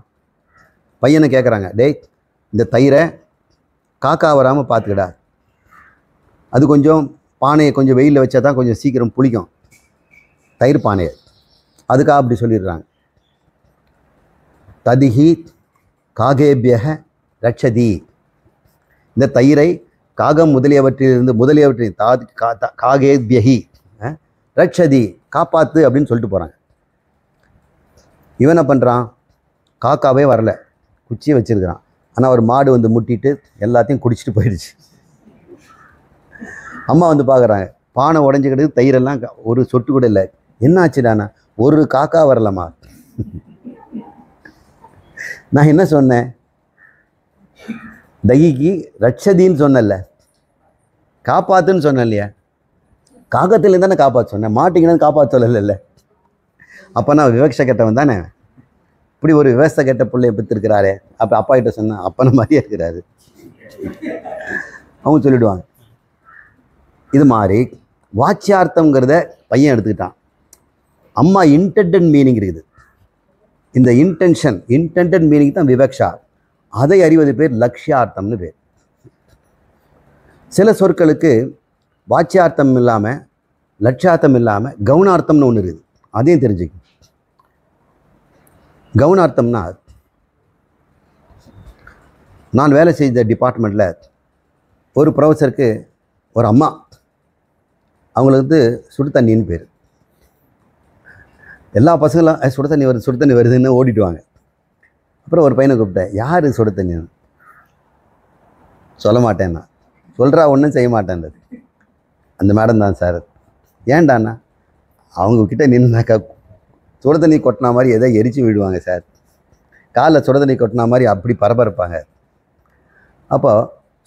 பையனை கேட்குறாங்க, டேய் இந்த தயிரை காக்கா வராமல் பார்த்துக்கடா, அது கொஞ்சம் பானையை கொஞ்சம் வெயிலில் வச்சா தான் கொஞ்சம் சீக்கிரம் புளிக்கும், தயிர் பானையை, அதுக்காக அப்படி சொல்லிடுறாங்க. ததிஹி காகேபியக ரட்சதி, இந்த தயிரை காகம் முதலியவற்றின் காகேபியகி ரட்சதி, காப்பாற்று அப்படின்னு சொல்லிட்டு போகிறாங்க. இவன் என்ன பண்ணுறான்? காக்காவே வரல, குச்சியை வச்சுருக்கிறான். ஆனால் ஒரு மாடு வந்து முட்டிட்டு எல்லாத்தையும் குடிச்சிட்டு போயிடுச்சு. அம்மா வந்து பார்க்குறாங்க, பானை உடஞ்சிக்கிட்டு தயிரெல்லாம் ஒரு சொட்டு கூட இல்லை. என்ன ஆச்சுடானா? ஒரு காக்கா வரலம்மா. நான் என்ன சொன்னேன்? தகிக்கு ரட்சதின்னு சொன்னல, காப்பாற்றுன்னு சொன்னேன் இல்லையா? காக்கத்துலேருந்து தானே காப்பாற்ற சொன்னேன், மாட்டிங்கன்னு காப்பாற்ற சொல்லலை. அப்போ நான் விவக்ஷ கெட்டவன் தானே. இப்படி ஒரு விவசாய கெட்ட பிள்ளைய பெற்றிருக்கிறாரே, அப்போ அப்பா கிட்ட சொன்னேன், அப்பனை மாதிரியே இருக்கிறாரு அவங்க சொல்லிவிடுவாங்க. இது மாதிரி வாச்சியார்த்தங்கிறத பையன் எடுத்துக்கிட்டான். அம்மா இன்டென்டட் மீனிங் இருக்குது. இந்த இன்டென்டட் மீனிங் தான் விவக்ஷா. அதை அறிவது பேர் லட்சியார்த்தம்னு பேர். சில சொற்களுக்கு வாச்சியார்த்தம் இல்லாமல் லட்சியார்த்தம் இல்லாமல் கவுனார்த்தம்னு ஒன்று இருக்குது. அதையும் தெரிஞ்சுக்கணும். கவுனார்த்தம்னா, நான் வேலை செய்த டிபார்ட்மெண்ட்டில் ஒரு ப்ரொஃபஸருக்கு ஒரு அம்மா, அவங்களுக்கு சுடு தண்ணின்னு பேர். எல்லா பசங்களும் சுடு தண்ணி வருதுன்னு ஓடிட்டுவாங்க. அப்புறம் ஒரு பையனை கூப்பிட்டேன், யார் சுடு தண்ணி? சொல்ல மாட்டேன்னா, சொல்கிறா ஒன்றும் செய்ய மாட்டேன்றது. அந்த மேடம் தான் சார். ஏன்டாண்ணா? அவங்கக்கிட்ட நின்னாக்கா சுட தண்ணி கொட்டினா மாதிரி எதை எரிச்சு விடுவாங்க சார். காலில் சுட தண்ணி கொட்டினா மாதிரி அப்படி பரபரப்பாங்க. அப்போ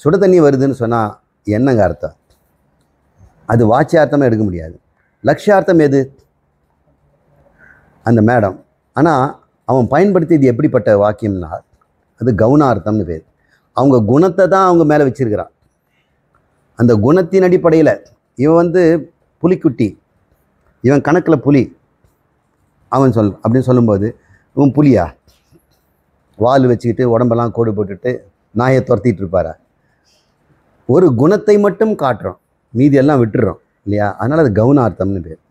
சுட தண்ணி வருதுன்னு சொன்னால் என்னங்க அர்த்தம்? அது வாச்சியார்த்தமாக எடுக்க முடியாது. லட்சியார்த்தம் எது? அந்த மேடம். ஆனால் அவன் பயன்படுத்தியது எப்படிப்பட்ட வாக்கியம்னா, அது கவுனார்த்தம்னு பேர். அவங்க குணத்தை தான் அவங்க மேலே வச்சிருக்கிறான். அந்த குணத்தின் அடிப்படையில் இவன் வந்து புலிக்குட்டி, இவன் கணக்கில் புலி, அவன் அப்படின்னு சொல்லும்போது, இவன் புலியா? வால் வச்சுக்கிட்டு உடம்பெல்லாம் கோடு போட்டுட்டு நாயை துரத்திட்டு இருப்பாரா? ஒரு குணத்தை மட்டும் காட்டுறோம், மீதி எல்லாம் விட்டுறோம் இல்லையா? அதனால் அது கவுனார்த்தம்னு பேர்.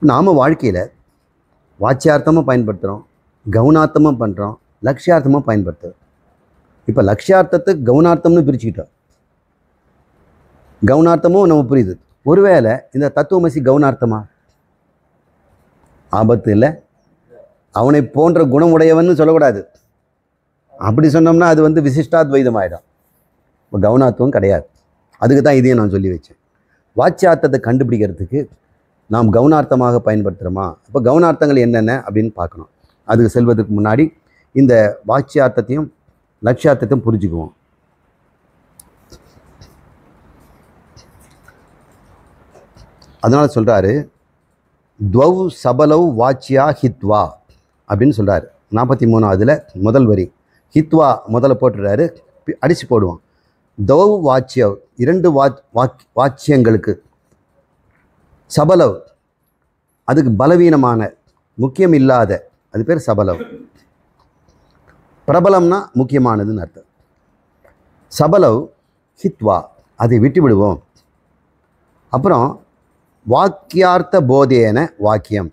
நாம் வாழ்க்கையில் வாச்சியார்த்தமும் பயன்படுத்துகிறோம், கவுனார்த்தமும் பண்ணுறோம், லட்சியார்த்தமும் பயன்படுத்துகிறோம். இப்போ லட்சியார்த்தத்துக்கு கவுனார்த்தம்னு பிரிச்சுக்கிட்டோம். கவுனார்த்தமும் நம்ம புரியுது. ஒருவேளை இந்த தத்துவமசி கவுனார்த்தமா? ஆபத்து இல்லை. அவனை போன்ற குணமுடையவன் சொல்லக்கூடாது. அப்படி சொன்னோம்னா அது விசிஷ்டாத்வைதம் ஆகிடும். இப்போ கவுனார்த்தமும் கிடையாது. அதுக்கு தான் இதையும் நான் சொல்லி வச்சேன். வாச்சியார்த்தத்தை கண்டுபிடிக்கிறதுக்கு நாம் கவுனார்த்தமாக பயன்படுத்துகிறோமா? இப்போ கவுனார்த்தங்கள் என்னென்ன அப்படின்னு பார்க்கணும். அதுக்கு செல்வதற்கு முன்னாடி இந்த வாச்சியார்த்தத்தையும் லட்சியார்த்தத்தையும் புரிஞ்சுக்குவோம். அதனால் சொல்கிறாரு, துவௌ சபலௌ வாச்சியா ஹித்வா அப்படின்னு சொல்கிறாரு. 43ஆவதுல முதல் வரி ஹித்வா முதல்ல போட்டுறாரு, அடித்து போடுவோம். துவௌ வாச்சியவ், இரண்டு வாச்சியங்களுக்கு, சபலவ் அதுக்கு பலவீனமான, முக்கியம் இல்லாத, அது பேர் சபலவ். பிரபலம்னா முக்கியமானதுன்னு அர்த்தம். சபலவ் ஹித்வா, அதை விட்டு விடுவோம். அப்புறம் வாக்கியார்த்த போதேன வாக்கியம்.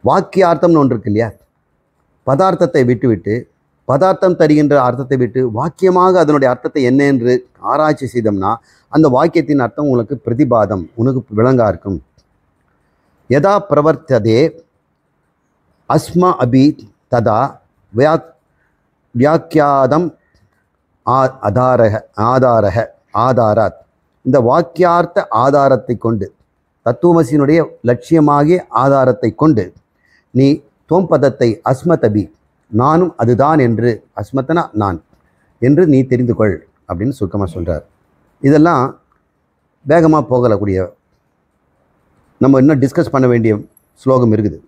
வாக்கியார்த்தம்னு ஒன்று இருக்கு இல்லையா? பதார்த்தத்தை விட்டுவிட்டு, பதார்த்தம் தருகின்ற அர்த்தத்தை விட்டு வாக்கியமாக அதனுடைய அர்த்தத்தை என்ன என்று ஆராய்ச்சி செய்தோம்னா அந்த வாக்கியத்தின் அர்த்தம் உனக்கு பிரதிபாதம், உனக்கு விளங்கா இருக்கும். யதா பிரவர்த்ததே அஸ்ம அபி ததா வியாக்கியாதம் ஆதாராத். இந்த வாக்கியார்த்த ஆதாரத்தை கொண்டு, தத்துவமசியினுடைய லட்சியமாகிய ஆதாரத்தை கொண்டு நீ தோம்பதத்தை அஸ்மதபி, நானும் அதுதான் என்று, அஸ்மத்தனா நான் என்று நீ தெரிந்து கொள் அப்படின்னு சுருக்கமாக சொல்கிறார். இதெல்லாம் வேகமாக போகலக்கூடிய, நம்ம இன்னும் டிஸ்கஸ் பண்ண வேண்டிய ஸ்லோகம் இருக்குது.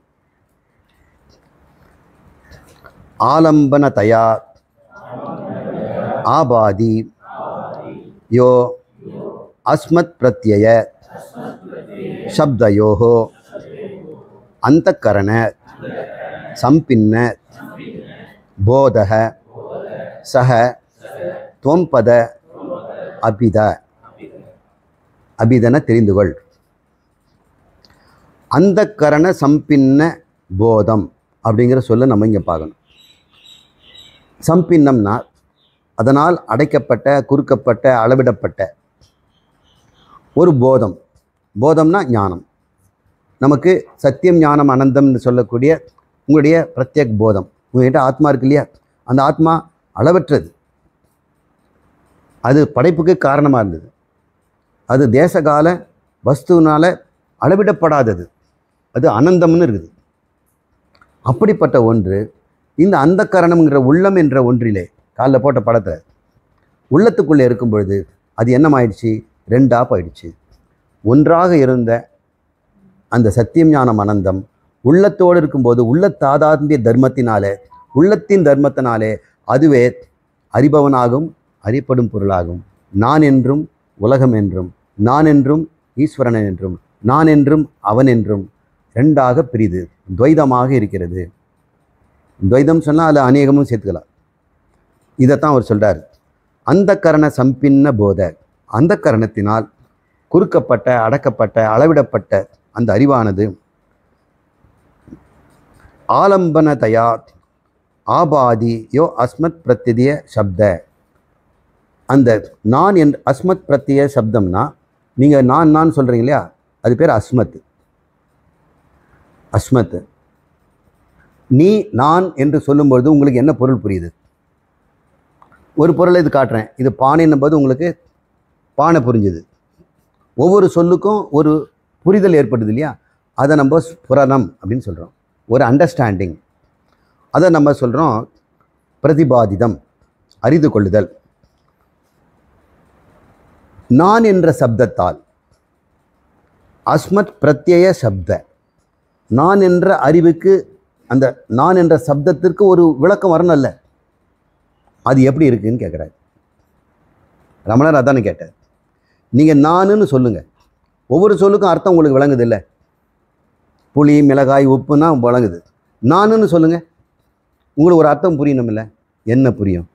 ஆலம்பனதயா ஆபாதி யோ அஸ்மத் பிரத்யய சப்தயோஹோ அந்தக்கரண சம்பின்ன போதக சஹ துவம்பத அபிதன தெரிந்துகொள். அந்தக்கரண சம்பின்ன போதம் அப்படிங்கிற சொல்ல நம்ம இங்கே பார்க்கணும். சம்பின்னம்னா அதனால் அடைக்கப்பட்ட, குறுக்கப்பட்ட, அளவிடப்பட்ட ஒரு போதம். போதம்னா ஞானம். நமக்கு சத்தியம், ஞானம், அனந்தம்னு சொல்லக்கூடிய உங்களுடைய பிரத்யேக் போதம். உங்கள்கிட்ட ஆத்மா இருக்கு இல்லையா? அந்த ஆத்மா அளவற்றது. அது படைப்புக்கு காரணமாக இருந்தது. அது தேசகால வஸ்துவினால் அளவிடப்படாதது. அது அனந்தம்னு இருக்குது. அப்படிப்பட்ட ஒன்று இந்த அந்த கரணம்ங்கிற உள்ளம் என்ற ஒன்றிலே, காலில் போட்ட படத்தை உள்ளத்துக்குள்ளே இருக்கும் பொழுது அது என்னமாயிடுச்சு? ரெண்டாக போயிடுச்சு. ஒன்றாக இருந்த அந்த சத்தியம், ஞானம், அனந்தம் உள்ளத்தோடு இருக்கும்போது உள்ளத்தாதாத்மிய தர்மத்தினாலே, உள்ளத்தின் தர்மத்தினாலே அதுவே அறிபவனாகும், அறியப்படும் பொருளாகும். நான் என்றும் உலகம் என்றும், நான் என்றும் ஈஸ்வரன் என்றும், நான் என்றும் அவன் என்றும் ரெண்டாக பிரிது துவைதமாக இருக்கிறது. துவைதம் சொன்னால் அதில் அநேகமும் சேர்த்துக்கலாம். இதைத்தான் அவர் சொல்கிறார். அந்த கரண சம்பின்ன போத, அந்த கரணத்தினால் குறுக்கப்பட்ட, அடக்கப்பட்ட, அளவிடப்பட்ட அந்த அறிவானது ஆலம்பனதயா ஆபாதி யோ அஸ்மத் பிரத்யய சப்த. அந்த நான் என் அஸ்மத் பிரத்யய சப்தம்னா, நீங்கள் நான் சொல்கிறீங்க இல்லையா? அது பேர் அஸ்மத். அஸ்மத். நீ நான் என்று சொல்லும்பொழுது உங்களுக்கு என்ன பொருள் புரியுது? ஒரு பொருளை இது காட்டுறேன், இது பானைன்னும் போது உங்களுக்கு பானை புரிஞ்சுது. ஒவ்வொரு சொல்லுக்கும் ஒரு புரிதல் ஏற்படுது இல்லையா? அதை நம்ம ஸ்புரணம் அப்படின்னு சொல்கிறோம், ஒரு அண்டர்ஸ்டாண்டிங். அதை நம்ம சொல்கிறோம் பிரதிபாதிதம், அறிந்து கொள்ளுதல். நான் என்ற சப்தத்தால், அஸ்மத் பிரத்யய சப்த, நான் என்ற அறிவுக்கு, அந்த நான் என்ற சப்தத்திற்கு ஒரு விளக்கம் வரணும்ல. அது எப்படி இருக்குன்னு கேட்குறாரு ரமணர். அதானு கேட்டார். நீங்கள் நானுன்னு சொல்லுங்கள், ஒவ்வொரு சொல்லுக்கும் அர்த்தம் உங்களுக்கு விளங்குது இல்லை? புளி, மிளகாய், உப்புன்னா விளங்குது. நானுன்னு சொல்லுங்கள், உங்களுக்கு ஒரு அர்த்தம் புரியணும் இல்லை? என்ன புரியும்?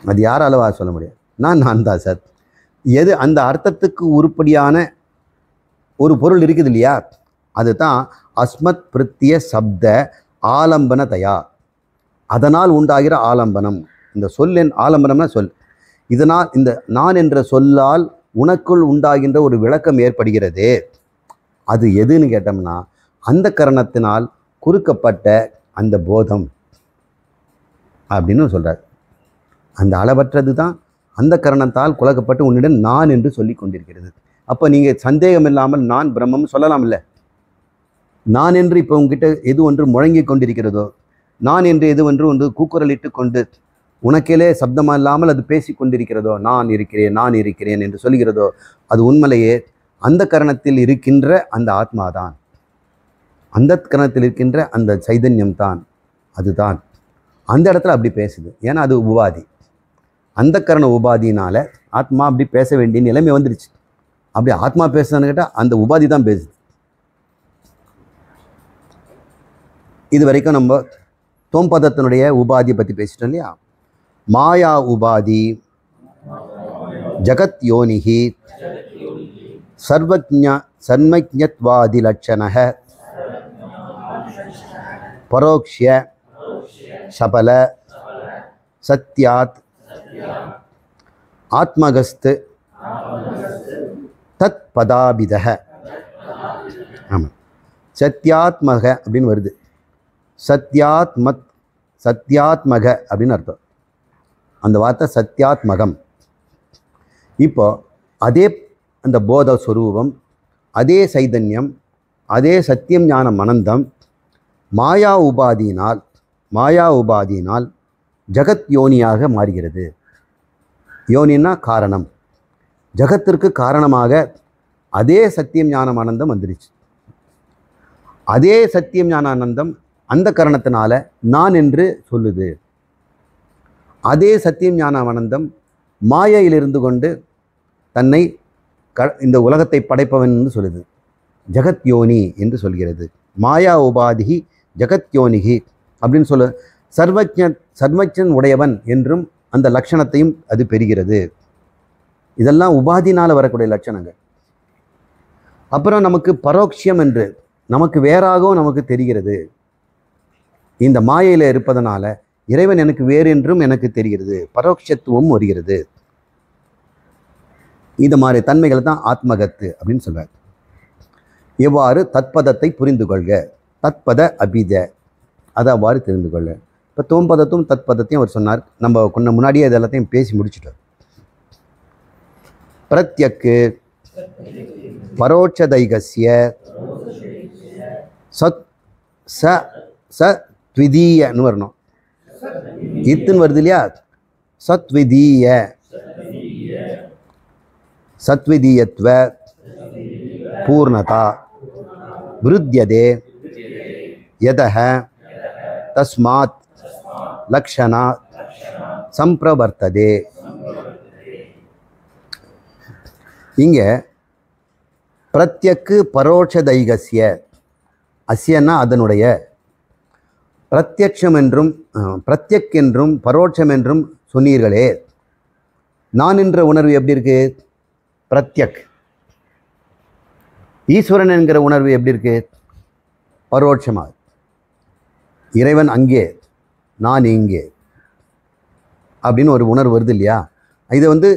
அது யாராலவா சொல்ல முடியும்? நான் தான் சார். எது அந்த அர்த்தத்துக்கு உருப்படியான ஒரு பொருள் இருக்குது இல்லையா, அதுதான் அஸ்மத் பிருத்திய சப்த ஆலம்பனதயா, அதனால் உண்டாகிற ஆலம்பனம். இந்த சொல் ஆலம்பனம்னா சொல். இதனால் இந்த நான் என்ற சொல்லால் உனக்குள் உண்டாகின்ற ஒரு விளக்கம் ஏற்படுகிறது. அது எதுன்னு கேட்டோம்னா அந்த கரணத்தினால் குறுக்கப்பட்ட அந்த போதம் அப்படின்னு சொல்கிறார். அந்த அளவற்றது தான் அந்த கரணத்தால் குலக்கப்பட்டு உன்னிடம் நான் என்று சொல்லி கொண்டிருக்கிறது. அப்போ நீங்கள் சந்தேகம் இல்லாமல் நான் பிரம்மம் சொல்லலாம் இல்லை? நான் என்று இப்போ உங்ககிட்ட எது ஒன்று முழங்கி கொண்டிருக்கிறதோ, நான் என்று எது ஒன்று கூக்குரலிட்டு கொண்டு உனக்கேலே சப்தமாக இல்லாமல் அது பேசி கொண்டிருக்கிறதோ, நான் இருக்கிறேன் என்று சொல்கிறதோ, அது உண்மையிலேயே அந்த கரணத்தில் இருக்கின்ற அந்த ஆத்மாதான், அந்த கரணத்தில் இருக்கின்ற அந்த சைதன்யம் தான், அதுதான் அந்த இடத்துல அப்படி பேசுது. ஏன்னா அது உபாதி. அந்த கரண உபாதியினால ஆத்மா அப்படி பேச வேண்டிய நிலைமை வந்துடுச்சு. அப்படி ஆத்மா பேசுதான்னு கேட்டால் அந்த உபாதி தான் பேசுது. இது வரைக்கும் நம்ம தோம்பதத்தினுடைய உபாதியை பற்றி பேசிட்டோம் இல்லையா? மாயா உபாதி ஜகத் யோனிஹி சர்வஜத்வாதி லட்சண பரோக்ஷ்ய சபல சத்யாத் ஆத்மகஸ்து தத் பதாபிதக. ஆமாம், சத்யாத்மக அப்படின்னு வருது. சத்யாத்மக அப்படின்னு அர்த்தம். அந்த வார்த்தை சத்யாத்மகம். இப்போ அதே அந்த போத ஸ்வரூபம், அதே சைதன்யம், அதே சத்தியம் ஞானம் அனந்தம் மாயா உபாதியினால் ஜகத் யோனியாக மாறுகிறது. யோனின்னா காரணம். ஜகத்திற்கு காரணமாக அதே சத்தியம் ஞானம் ஆனந்தம் வந்துருச்சு. அதே சத்தியம் ஞான ஆனந்தம் அந்த காரணத்தினால நான் என்று சொல்லுது. அதே சத்தியம் ஞான ஆனந்தம் மாயையில் இருந்து கொண்டு தன்னை இந்த உலகத்தை படைப்பவன் என்று சொல்லுது. ஜகத் யோனி என்று சொல்கிறது. மாயா உபாதி ஜகத் யோனிகி அப்படின்னு சொல்லு. சர்வஜன் உடையவன் என்றும் அந்த லட்சணத்தையும் அது பெறுகிறது. இதெல்லாம் உபாதினால் வரக்கூடிய லட்சணங்கள். அப்புறம் நமக்கு பரோட்சியம் என்று நமக்கு வேறாகவும் நமக்கு தெரிகிறது. இந்த மாயையில் இருப்பதனால இறைவன் எனக்கு வேறு என்றும் எனக்கு தெரிகிறது. பரோட்சத்துவம் வருகிறது. இந்த மாதிரி தன்மைகளை தான் ஆத்மகத்து அப்படின்னு சொல்றார். எவ்வாறு தத்பதத்தை புரிந்து கொள்க, தத்பத அபித, அதை அவ்வாறு தெரிந்து கொள்ள. இப்போ தோம்பதத்தும் தத்பதத்தையும் அவர் சொன்னார். நம்ம கொஞ்சம் முன்னாடியே அது எல்லாத்தையும் பேசி முடிச்சுட்டோம். பிரத்யக்கு பரோட்சதைகஸ்ய சத் ச த்விதீயன்னு வரணும். இத்துன்னு வருது இல்லையா? சத்விதீயத்வ பூர்ணதா விருத்தியதே யதஹ தஸ்மாத் லக்ஷணா சம்பிரவர்த்ததே. இங்கே பிரத்யக்கு பரோட்சதைகஸ்ய, அஸ்யன்னா அதனுடைய, பிரத்யக்ஷம் என்றும் பிரத்யக் என்றும் பரோட்சம் என்றும் சொன்னீர்களே. நான் என்ற உணர்வு எப்படி இருக்கு? பிரத்யக். ஈஸ்வரன் என்கிற உணர்வு எப்படி இருக்கு? பரோட்சமாக. இறைவன் அங்கே, நான் இங்கே அப்படின்னு ஒரு உணர்வு வருது இல்லையா? இது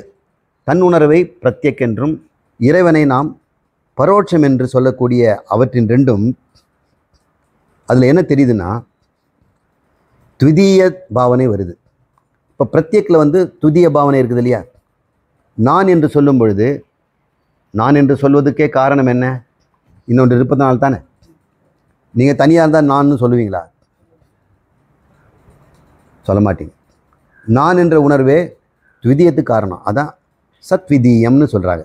தன் உணர்வை பிரத்யக் என்றும் இறைவனை நாம் பரோட்சம் என்று சொல்லக்கூடிய அவற்றின் ரெண்டும் அதில் என்ன தெரியுதுன்னா த்விதீய பாவனை வருது. இப்போ பிரத்யக்கில் துதிய பாவனை இருக்குது இல்லையா? நான் என்று சொல்லும் பொழுது, நான் என்று சொல்வதுக்கே காரணம் என்ன? இன்னொன்று இருப்பதனால தானே. நீங்கள் தனியாக இருந்தால் நான் சொல்லுவீங்களா? சொல்ல மாட்டீங்க. நான் என்ற உணர்வே த்விதீயத்துக்கு காரணம். அதான் சத்விதீயம்னு சொல்கிறாங்க.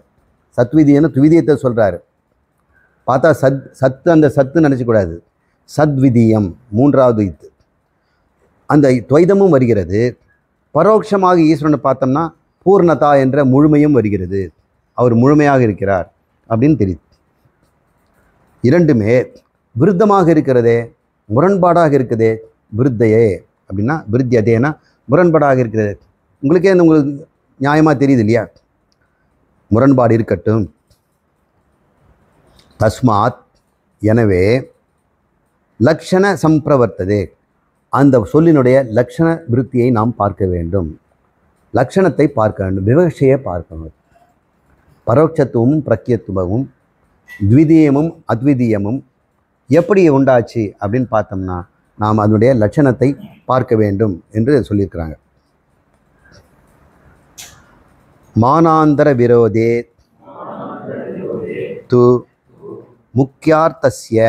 சத்விதீயம்னு த்விதீயத்தை சொல்கிறாரு. பார்த்தா சத்து அந்த சத்து நினச்சக்கூடாது. சத்விதீயம் மூன்றாவது இத்து. அந்த துவைதமும் வருகிறது. பரோட்சமாக ஈஸ்வரனை பார்த்தோம்னா பூர்ணதா என்ற முழுமையும் வருகிறது. அவர் முழுமையாக இருக்கிறார் அப்படின்னு தெரியுது. இரண்டுமே விருத்தமாக இருக்கிறதே, முரண்பாடாக இருக்குதே. விருத்தையே அப்படின்னா விருத்தியதேனா முரண்பாடாக இருக்கிறது. உங்களுக்கே உங்களுக்கு நியாயமாக தெரியுது இல்லையா? முரண்பாடு இருக்கட்டும். தஸ்மாத், எனவே, லக்ஷண சம்பிரவர்த்ததே, அந்த சொல்லினுடைய லக்ஷண விருத்தியை நாம் பார்க்க வேண்டும். லக்ஷணத்தை பார்க்க வேண்டும், விவக்ஷையை பார்க்கணும். பரோட்சத்துவமும் பிரக்யத்துவமும் த்விதீயமும் அத்விதீயமும் எப்படி உண்டாச்சு அப்படின்னு பார்த்தோம்னா நாம் அதனுடைய லட்சணத்தை பார்க்க வேண்டும் என்று சொல்லியிருக்கிறாங்க. மானாந்தர விரோதே து முக்கியார்த்தஸ்ய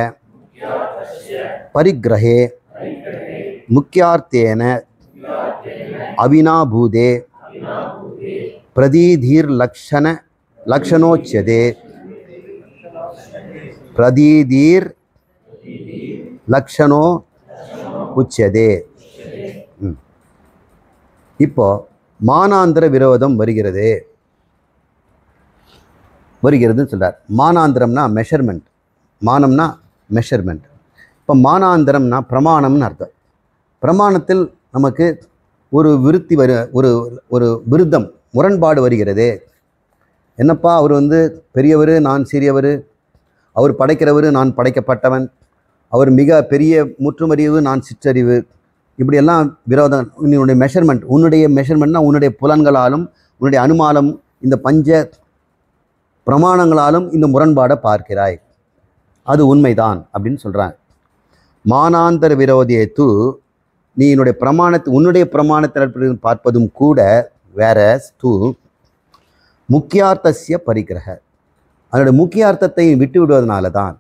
பரிக்கிரஹே முக்கியார்த்தேன அவினாபூதே பிரதீதீர் லக்ஷணோச்யதே. பிரதீதீர் லக்ஷணோ உச்சதே. இப்போ மானாந்திர விரோதம் வருகிறதுன்னு சொல்கிறார். மானாந்திரம்னா மெஷர்மெண்ட், மானம்னா மெஷர்மெண்ட். இப்போ மானாந்திரம்னா பிரமாணம்னு அர்த்தம். பிரமாணத்தில் நமக்கு ஒரு விருத்தி ஒரு ஒரு விருத்தம், முரண்பாடு வருகிறது. என்னப்பா, அவர் பெரியவர், நான் சிறியவர், அவர் படைக்கிறவர், நான் படைக்கப்பட்டவன், அவர் மிக பெரிய முற்றுமறிவு, நான் சிற்றறிவு, இப்படியெல்லாம் விரோதம். உன்னுடைய மெஷர்மெண்ட்னா உன்னுடைய புலன்களாலும் உன்னுடைய அனுமானம், இந்த பஞ்ச பிரமாணங்களாலும் இந்த முரண்பாடை பார்க்கிறாய், அது உண்மைதான் அப்படின்னு சொல்கிறாங்க. மானாந்தர விரோதியை தூ, நீ உன்னுடைய பிரமாணத்தை பார்ப்பதும் கூட வேற தூ முக்கியார்த்தசிய பரிக்கிரக, அதனுடைய முக்கியார்த்தத்தை விட்டு விடுவதனால தான்.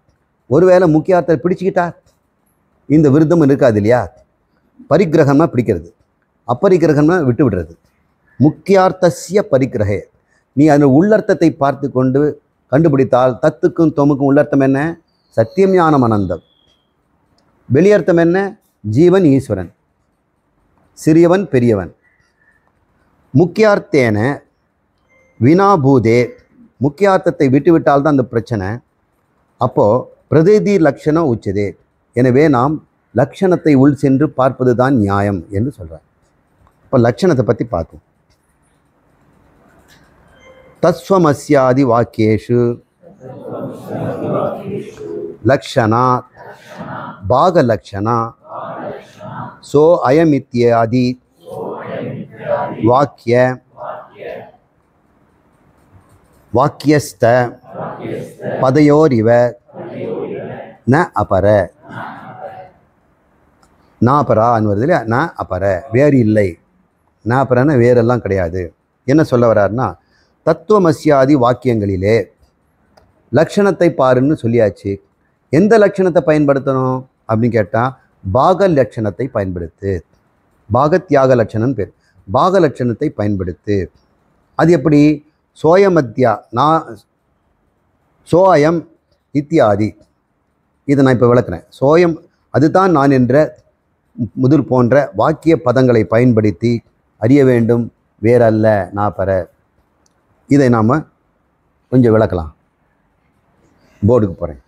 ஒருவேளை முக்கியார்த்தத்தை பிடிச்சிக்கிட்டா இந்த விருத்தம் இருக்காது இல்லையா? பரிக்கிரகம்னா பிடிக்கிறது, அப்பரிக்கிரகம்னா விட்டு விடுறது. முக்கியார்த்தசிய பரிக்கிரகே, நீ அதன் உள்ளர்த்தத்தை பார்த்து கொண்டு கண்டுபிடித்தால் தத்துக்கும் தொமுக்கும் உள்ளர்த்தம் என்ன? சத்தியம் ஞானம் அனந்தம். வெளியர்த்தம் என்ன? ஜீவன் ஈஸ்வரன், சிறியவன் பெரியவன். முக்கியார்த்தேன வினாபூதே, முக்கியார்த்தத்தை விட்டுவிட்டால் தான் அந்த பிரச்சனை. அப்போது பிரதிதி லக்ஷணம் உச்சதே, எனவே நாம் லக்ஷணத்தை உள் சென்று பார்ப்பது தான் நியாயம் என்று சொல்கிறார். இப்போ லக்ஷணத்தை பற்றி பார்த்தோம். தஸ்வமஸ்யாதி வாக்கியேஷு லக்ஷணா பாகலக்ஷணா சோ அயமித்யாதி வாக்கியஸ்த பதையோரிவ ந அபர. நாபரான்னு வருது இல்லையா? ந அபர, வேறு இல்லை. நாபரன்னா வேறெல்லாம் கிடையாது. என்ன சொல்ல வர்றாருன்னா, தத்துவமஸ்யாதி வாக்கியங்களிலே லக்ஷணத்தை பாருன்னு சொல்லியாச்சு. எந்த லட்சணத்தை பயன்படுத்தணும் அப்படின்னு கேட்டால் பாக லட்சணத்தை பயன்படுத்து. பாகத்யாக லட்சணம் பேர். பாக லட்சணத்தை பயன்படுத்து. அது எப்படி? சோயமத்யா சோயம் இத்தியாதி, இதை நான் இப்போ விளக்குறேன். சோயம் அதுதான் நான் என்ற முதல் போன்ற வாக்கிய பதங்களை பயன்படுத்தி அறிய வேண்டும், வேறல்ல நாபர. இதை நாம் கொஞ்சம் விளக்கலாம். போர்டுக்கு போகிறேன்.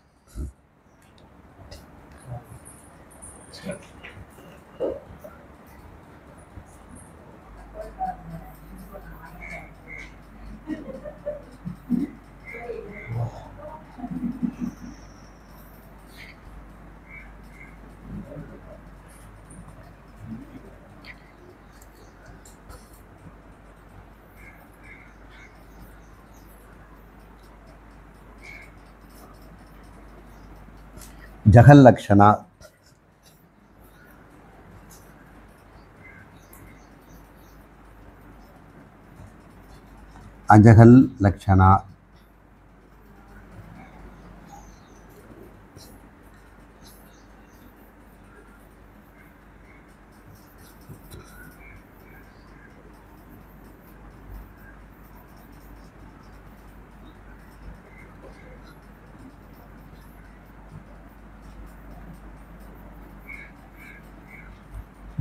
ஜகல் லக்ஷணா, அஜகல் லக்ஷணா,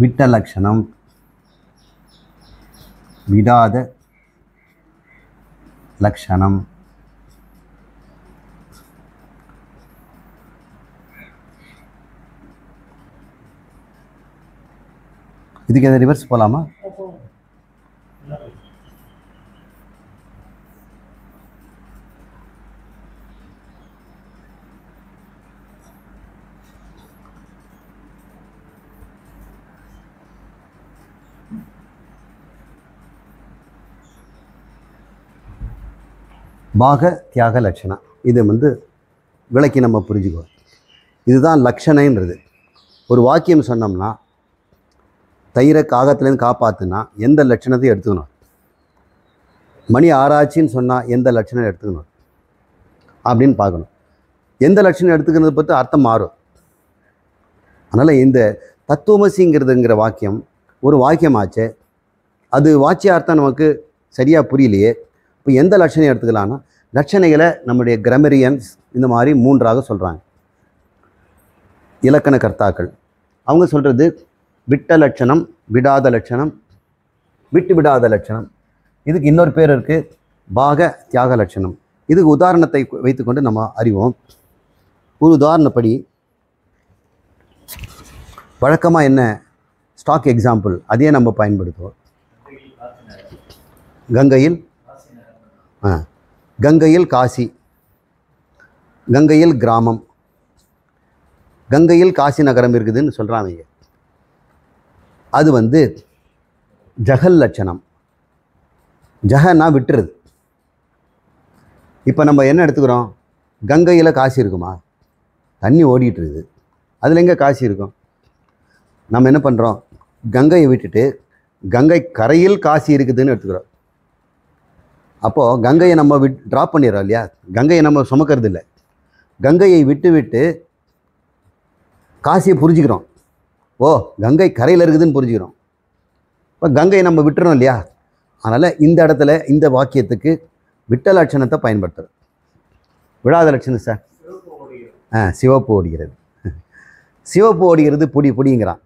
விட்ட லக்ஷணம், விடாத லக்ஷணம், இதுக்கு எதை ரிவர்ஸ் போகலாமா? பாக தியாக லட்சணம். இது விளக்கி நம்ம புரிஞ்சுக்குவோம். இதுதான் லட்சணைன்றது. ஒரு வாக்கியம் சொன்னோம்னா தயிரை காகத்துலேருந்து காப்பாற்றுனா எந்த லட்சணத்தையும் எடுத்துக்கணும். மணி ஆராய்ச்சின்னு சொன்னால் எந்த லட்சணம் எடுத்துக்கணும் அப்படின்னு பார்க்கணும். எந்த லட்சணம் எடுத்துக்கிறத பற்றி அர்த்தம் மாறும். அதனால் இந்த தத்துவமசிங்கிறதுங்கிற வாக்கியம் ஒரு வாக்கியமாச்சே, அது வாச்சியார்த்தம் நமக்கு சரியாக புரியலையே. இப்போ எந்த லட்சணம் எடுத்துக்கலான்னா, லட்சணைகளை நம்முடைய கிராமரியன்ஸ் இந்த மாதிரி 3ஆக சொல்கிறாங்க. இலக்கண கர்த்தாக்கள் அவங்க சொல்கிறது விட்ட லட்சணம், விடாத லட்சணம், விட்டு விடாத லட்சணம். இதுக்கு இன்னொரு பேர் இருக்குது, பாக தியாக லட்சணம். இதுக்கு உதாரணத்தை வைத்துக்கொண்டு நம்ம அறிவோம். ஒரு உதாரணப்படி வழக்கமாக என்ன ஸ்டாக் எக்ஸாம்பிள் அதையே நம்ம பயன்படுத்துவோம். கங்கையில் காசி, கங்கையில் கிராமம், கங்கையில் காசி நகரம் இருக்குதுன்னு சொல்கிறாங்க. அது ஜகல் லட்சணம். ஜகன்னா விட்டுறது. இப்போ நம்ம என்ன எடுத்துக்கிறோம், கங்கையில் காசி இருக்குமா? தண்ணி ஓடிட்டு இருக்குது, அதில் எங்கே காசி இருக்கும்? நம்ம என்ன பண்ணுறோம், கங்கையை விட்டுட்டு கங்கை கரையில் காசி இருக்குதுன்னு எடுத்துக்கிறோம். அப்போது கங்கையை நம்ம ட்ராப் பண்ணிடுறோம் இல்லையா? கங்கையை நம்ம சுமக்கிறது இல்லை. கங்கையை விட்டு காசியை புரிஞ்சுக்கிறோம். ஓ, கங்கை கரையில் இருக்குதுன்னு புரிஞ்சுக்கிறோம். இப்போ கங்கையை நம்ம விட்டுறோம் இல்லையா? அதனால் இந்த இடத்துல இந்த வாக்கியத்துக்கு விட்ட லட்சணத்தை பயன்படுத்துகிறோம். விடாத லட்சணம் சார், சிவப்பு ஓடுகிறது. சிவப்பு ஓடுகிறது புடிங்கிறான்.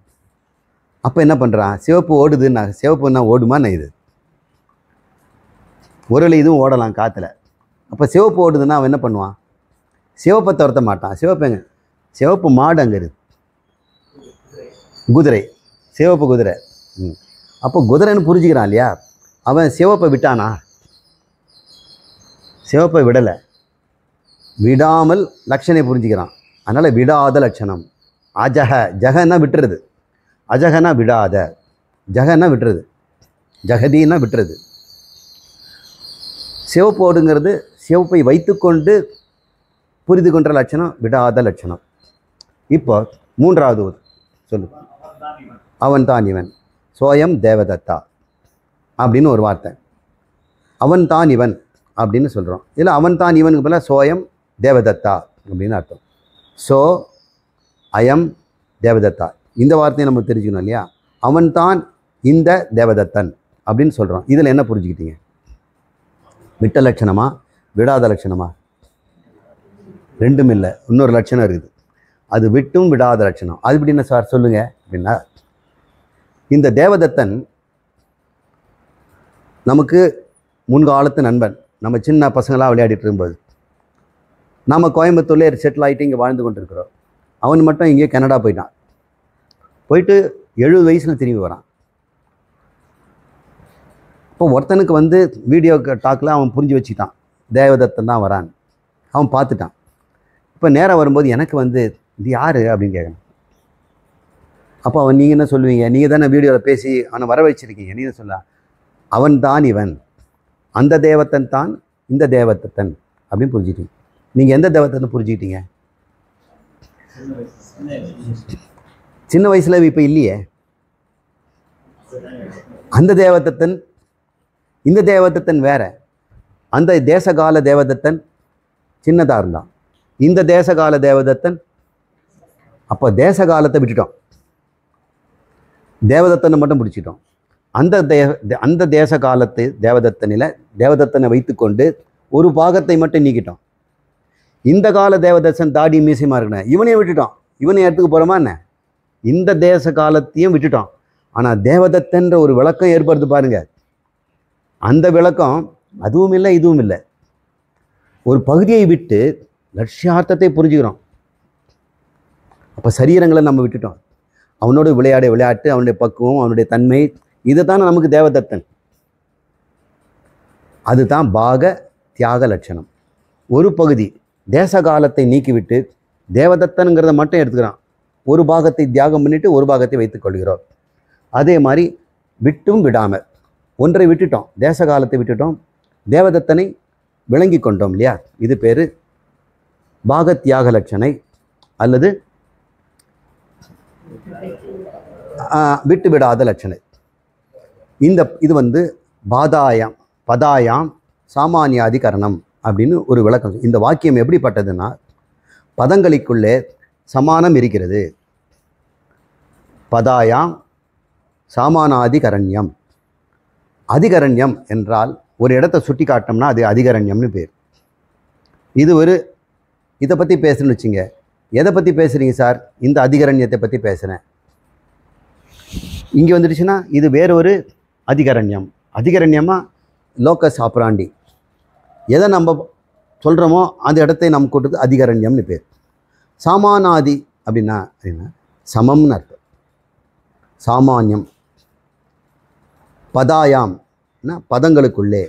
அப்போ என்ன பண்ணுறான், சிவப்பு ஓடுதுன்னா சிவப்புன்னா ஓடுமான்னு இது ஒரு இதுவும் ஓடலாம் காற்றுல. அப்போ சிவப்பு ஓடுதுன்னா அவன் என்ன பண்ணுவான், சிவப்பை துரத்த மாட்டான். சிவப்பு மாடு அங்கே இருக்குது, குதிரை, சிவப்பு குதிரை. அப்போ குதிரைன்னு புரிஞ்சுக்கிறான் இல்லையா? அவன் சிவப்பை விட்டானா? சிவப்பை விடலை, விடாமல் லட்சணை புரிஞ்சுக்கிறான். அதனால் விடாத லட்சணம். அஜக, ஜகன்னா விட்டுறது, அஜகனா விடாத, ஜகன்னா விட்டுறது, ஜகதின்னா விட்டுறது. சிவப்போடுங்கிறது சிவப்பை வைத்துக்கொண்டு புரிந்து கொண்ட லட்சணம், விடாத லட்சணம். இப்போ 3வது சொல்லு, அவன் தான் இவன், சோயம் தேவதத்தா அப்படின்னு ஒரு வார்த்தை. அவன் தான் இவன் அப்படின்னு சொல்கிறோம். இல்லை, அவன் தான் இவனுக்கு பதிலாக சோயம் தேவதத்தா அப்படின்னு அர்த்தம். சோ அயம் தேவதத்தா, இந்த வார்த்தையை நம்ம தெரிஞ்சுக்கணும் இல்லையா? அவன் தான் இந்த தேவதத்தன் அப்படின்னு சொல்கிறோம். இதில் என்ன புரிஞ்சுக்கிட்டீங்க? விட்ட லட்சணமா விடாத லட்சணமா? ரெண்டும் இல்லை, இன்னொரு லட்சணம் இருக்குது, அது விட்டும் விடாத லட்சணம். அது எப்படின்னு சார் சொல்லுங்கள் அப்படின்னா, இந்த தேவதத்தன் நமக்கு முன்காலத்து நண்பன். நம்ம சின்ன பசங்களாக விளையாடிட்டு இருக்கும்போது நாம் கோயம்புத்தூர்லேயே செட்டில் ஆகிட்டு இங்கே வாழ்ந்து கொண்டு இருக்கிறோம். அவன் மட்டும் இங்கே கனடா போயிட்டான். போயிட்டு 70 வயசில் திரும்பி வரான். இப்போ ஒருத்தனுக்கு வீடியோ டாக்கில் அவன் புரிஞ்சு வச்சுக்கிட்டான், தேவதத்தன் தான் வரான். அவன் பார்த்துட்டான். இப்போ நேரம் வரும்போது எனக்கு இது யார் அப்படின்னு கேட்கணும். அப்போ அவன், நீங்கள் என்ன சொல்லுவீங்க? நீங்கள் தானே வீடியோவில் பேசி அவனை வர வச்சுருக்கீங்க, நீங்கள் சொல்ல, அவன் தான் இவன், அந்த தேவத்தன் தான் இந்த தேவதத்தன் அப்படின்னு புரிஞ்சுக்கிட்டீங்க. நீங்கள் எந்த தேவத்தனை புரிஞ்சுக்கிட்டீங்க? சின்ன வயசில் இப்போ இல்லையே. அந்த தேவதத்தன் இந்த தேவதத்தன் வேற. அந்த தேசகால தேவதத்தன் சின்னதாக இருந்தான், இந்த தேசகால தேவதத்தன். அப்போ தேசகாலத்தை விட்டுட்டோம், தேவதத்தனை மட்டும் பிடிச்சிட்டோம். அந்த தேச காலத்து தேவதத்தனை வைத்துக்கொண்டு ஒரு பாகத்தை மட்டும் நீக்கிட்டோம். இந்த கால தேவதத்தன் தாடி மீசைமா இருக்கணும், இவனையும் விட்டுட்டோம். இவனை எடுத்துக்க போகிறோமா என்ன? இந்த தேச காலத்தையும் விட்டுட்டோம். ஆனால் தேவதத்தன்ற ஒரு விளக்கம் ஏற்படுத்து பாருங்க. அந்த விளக்கம் அதுவும் இல்லை இதுவும் இல்லை. ஒரு பகுதியை விட்டு லட்சியார்த்தத்தை புரிஞ்சுக்கிறோம். அப்போ சரீரங்களை நம்ம விட்டுட்டோம். அவனோட விளையாட்டு, அவனுடைய பக்குவம், அவனுடைய தன்மை, இதை தானே நமக்கு தேவதத்தன். அதுதான் பாக தியாக லட்சணம். ஒரு பகுதி தேச காலத்தை நீக்கிவிட்டு தேவதத்தனுங்கிறத மட்டும் எடுத்துக்கிறான். ஒரு பாகத்தை தியாகம் பண்ணிவிட்டு ஒரு பாகத்தை வைத்துக் கொள்கிறோம். அதே மாதிரி விட்டும் விடாமல் ஒன்றை விட்டுட்டோம், தேச காலத்தை விட்டுட்டோம், தேவதத்தனை விளங்கி கொண்டோம் இல்லையா? இது பேர் பாகத்யாக லட்சணை அல்லது விட்டு விடாத லட்சணை. இது வந்து பதாயாம் சாமானியாதிகரணம் அப்படின்னு ஒரு விளக்கம். இந்த வாக்கியம் எப்படிப்பட்டதுன்னா, பதங்களுக்குள்ளே சமானம் இருக்கிறது. பதாயாம் சாமானாதிகரண்யம். அதிகரண்யம் என்றால் ஒரு இடத்தை சுட்டி காட்டினோம்னா அது அதிகரண்யம்னு பேர். இதை பற்றி பேசுன்னு வச்சுங்க. எதை பற்றி பேசுகிறீங்க சார்? இந்த அதிகரண்யத்தை பற்றி பேசுகிறேன். இங்கே வந்துடுச்சுன்னா இது வேறொரு அதிகரண்யம். அதிகரண்யமாக லோக்கஸ் ஆப்ராண்டி. எதை நம்ம சொல்கிறோமோ அந்த இடத்தை நம்ம கூட்டுறது அதிகரண்யம்னு பேர். சாமானாதி அப்படின்னா சமம்னு அர்த்தம். சாமானியம். பதாயாம்னா பதங்களுக்குள்ளே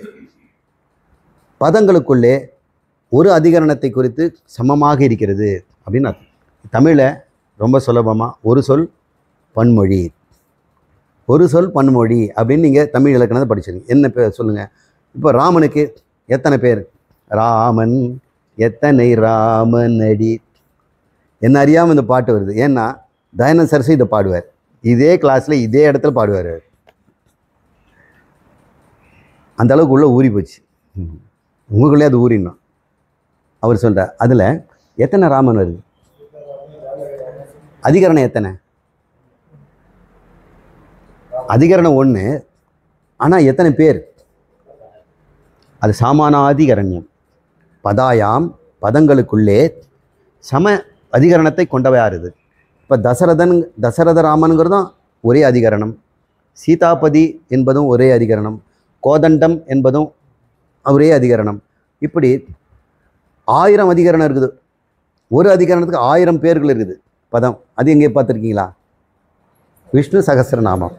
ஒரு அதிகரணத்தை குறித்து சமமாக இருக்கிறது அப்படின்னு அர்த்தம். தமிழில் ரொம்ப சுலபமாக ஒரு சொல் பன்மொழி அப்படின்னு நீங்கள் தமிழ் இலக்கணத்தை படிச்சிருங்க. என்ன பேர் சொல்லுங்கள்? இப்போ ராமனுக்கு எத்தனை பேர்? ராமன் எத்தனை ராமன் அடி. என்ன அறியாமல் இந்த பாட்டு வருது. ஏன்னா தயானந்த சரஸ்வதி இதை பாடுவார். இதே கிளாஸில் இதே இடத்துல பாடுவார். அந்த அளவுக்கு உள்ள ஊறி போச்சு. உங்களுக்குள்ளே அது ஊறிடணும். அவர் சொல்கிறார், அதில் எத்தனை ராமன் வருது? அதிகரணம் எத்தனை? அதிகரணம் 1. ஆனால் எத்தனை பேர்? அது சாமானாதிகரண்யம். பதங்களுக்குள்ளே சம அதிகரணத்தை கொண்டவையாருது. இப்போ தசரத ராமனுங்கிறதும் ஒரே அதிகரணம். சீதாபதி என்பதும் ஒரே அதிகரணம். கோதண்டம் என்பதும் ஒரே அதிகரணம். இப்படி 1000 அதிகரணம் இருக்குது. ஒரு அதிகரணத்துக்கு 1000 பேர்கள் இருக்குது பதம். அது எங்கே பார்த்துருக்கீங்களா? விஷ்ணு சகஸ்ரநாமம்.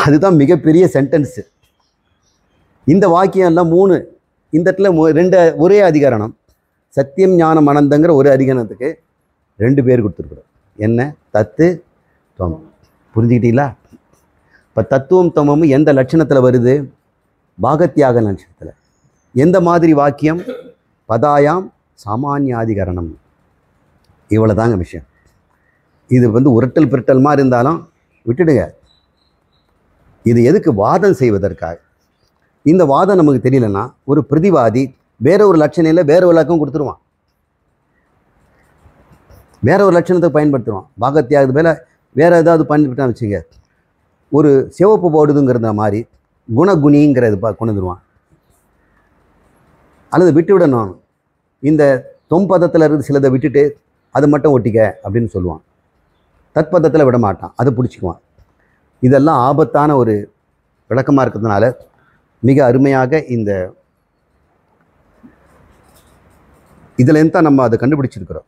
அதுதான் மிகப்பெரிய சென்டென்ஸு. இந்த வாக்கியம் எல்லாம் 3. இந்த இடத்துல 2 ஒரே அதிகரணம். சத்தியம் ஞானம் அனந்தங்கிற ஒரு அதிகரணத்துக்கு 2 பேர் கொடுத்துருக்குறோம். என்ன? தத்து துவம். புரிஞ்சுக்கிட்டீங்களா? இப்போ தத்துவம் துவமும் எந்த லட்சணத்தில் வருது? பாகத்யாக லட்சணத்தில். எந்த மாதிரி வாக்கியம்? பதாயாம் சாமானியாதிகரணம். இவ்வளோ தாங்க விஷயம். இது வந்து உருட்டல் பிறட்டல் மாதிரி இருந்தாலும் விட்டுடுங்க. இது எதுக்கு? வாதம் செய்வதற்காக. இந்த வாதம் நமக்கு தெரியலன்னா ஒரு பிரதிவாதி வேற ஒரு லட்சணையில் வேற ஒரு இலக்கம் கொடுத்துருவான். வேற ஒரு லட்சணத்தை பயன்படுத்துவான். பாகத்யாகது மேலே வேற ஏதாவது பயன்படுத்தான்னு வச்சுங்க. ஒரு சிவப்பு போடுதுங்கிறத மாதிரி குணகுணிங்கிறது கொண்டு வந்துடுவான். அல்லது விட்டு விடணும். இந்த தொம்பதத்தில் இருந்து சிலதை விட்டுட்டு அதை மட்டும் ஒட்டிக்க அப்படின்னு சொல்லுவான். தற்பதத்தில் விட மாட்டான், அதை பிடிச்சிக்குவான். இதெல்லாம் ஆபத்தான ஒரு விளக்கமாக இருக்கிறதுனால மிக அருமையாக இதுலேருந்து தான் நம்ம அதை கண்டுபிடிச்சிருக்கிறோம்.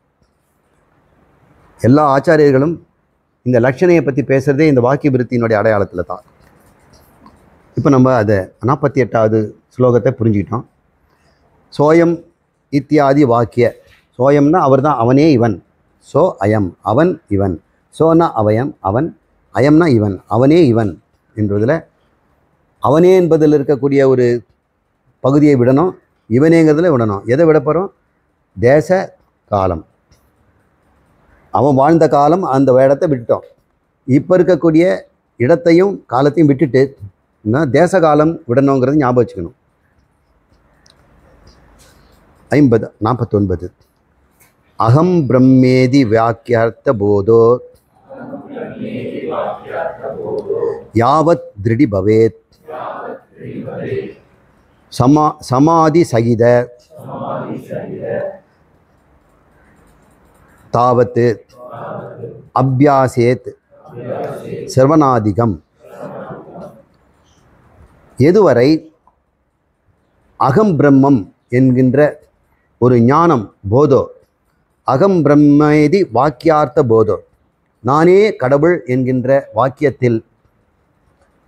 எல்லா ஆச்சாரியர்களும் இந்த லட்சணையை பற்றி பேசுகிறதே இந்த வாக்கிய விருத்தியினுடைய அடையாளத்தில் தான். இப்போ நம்ம அதை 48வது ஸ்லோகத்தை புரிஞ்சுக்கிட்டோம். சோயம் இத்தியாதி வாக்கிய. சோயம்னா அவர் தான், அவனே இவன். சோ அயம், அவன் இவன். சோனா அவயம், அவன். அயம்னா இவன், அவனே இவன் என்பதில் அவனே என்பதில் இருக்கக்கூடிய ஒரு பகுதியை விடணும், இவனேங்கிறதுல விடணும். எதை விட போகிறோம்? தேச காலம். அவன் வாழ்ந்த காலம் அந்த இடத்தை விட்டுட்டோம். இப்போ இருக்கக்கூடிய இடத்தையும் காலத்தையும் விட்டுட்டு தேச காலம் விடணுங்கிறது ஞாபகம் வச்சுக்கணும். 49. அகம் பிரம்மேதி வியாக்கியார்த்த போதோ யாவத் திருடி பவேத் சமாதி சகித தாவத் அபியாசேத் சிரவணாதிகம். எதுவரை அகம் பிரம்மம் என்கின்ற ஒரு ஞானம், போதோ, அகம் பிரம்மேதி வாக்கியார்த்த போதோ, நானே கடவுள் என்கின்ற வாக்கியத்தில்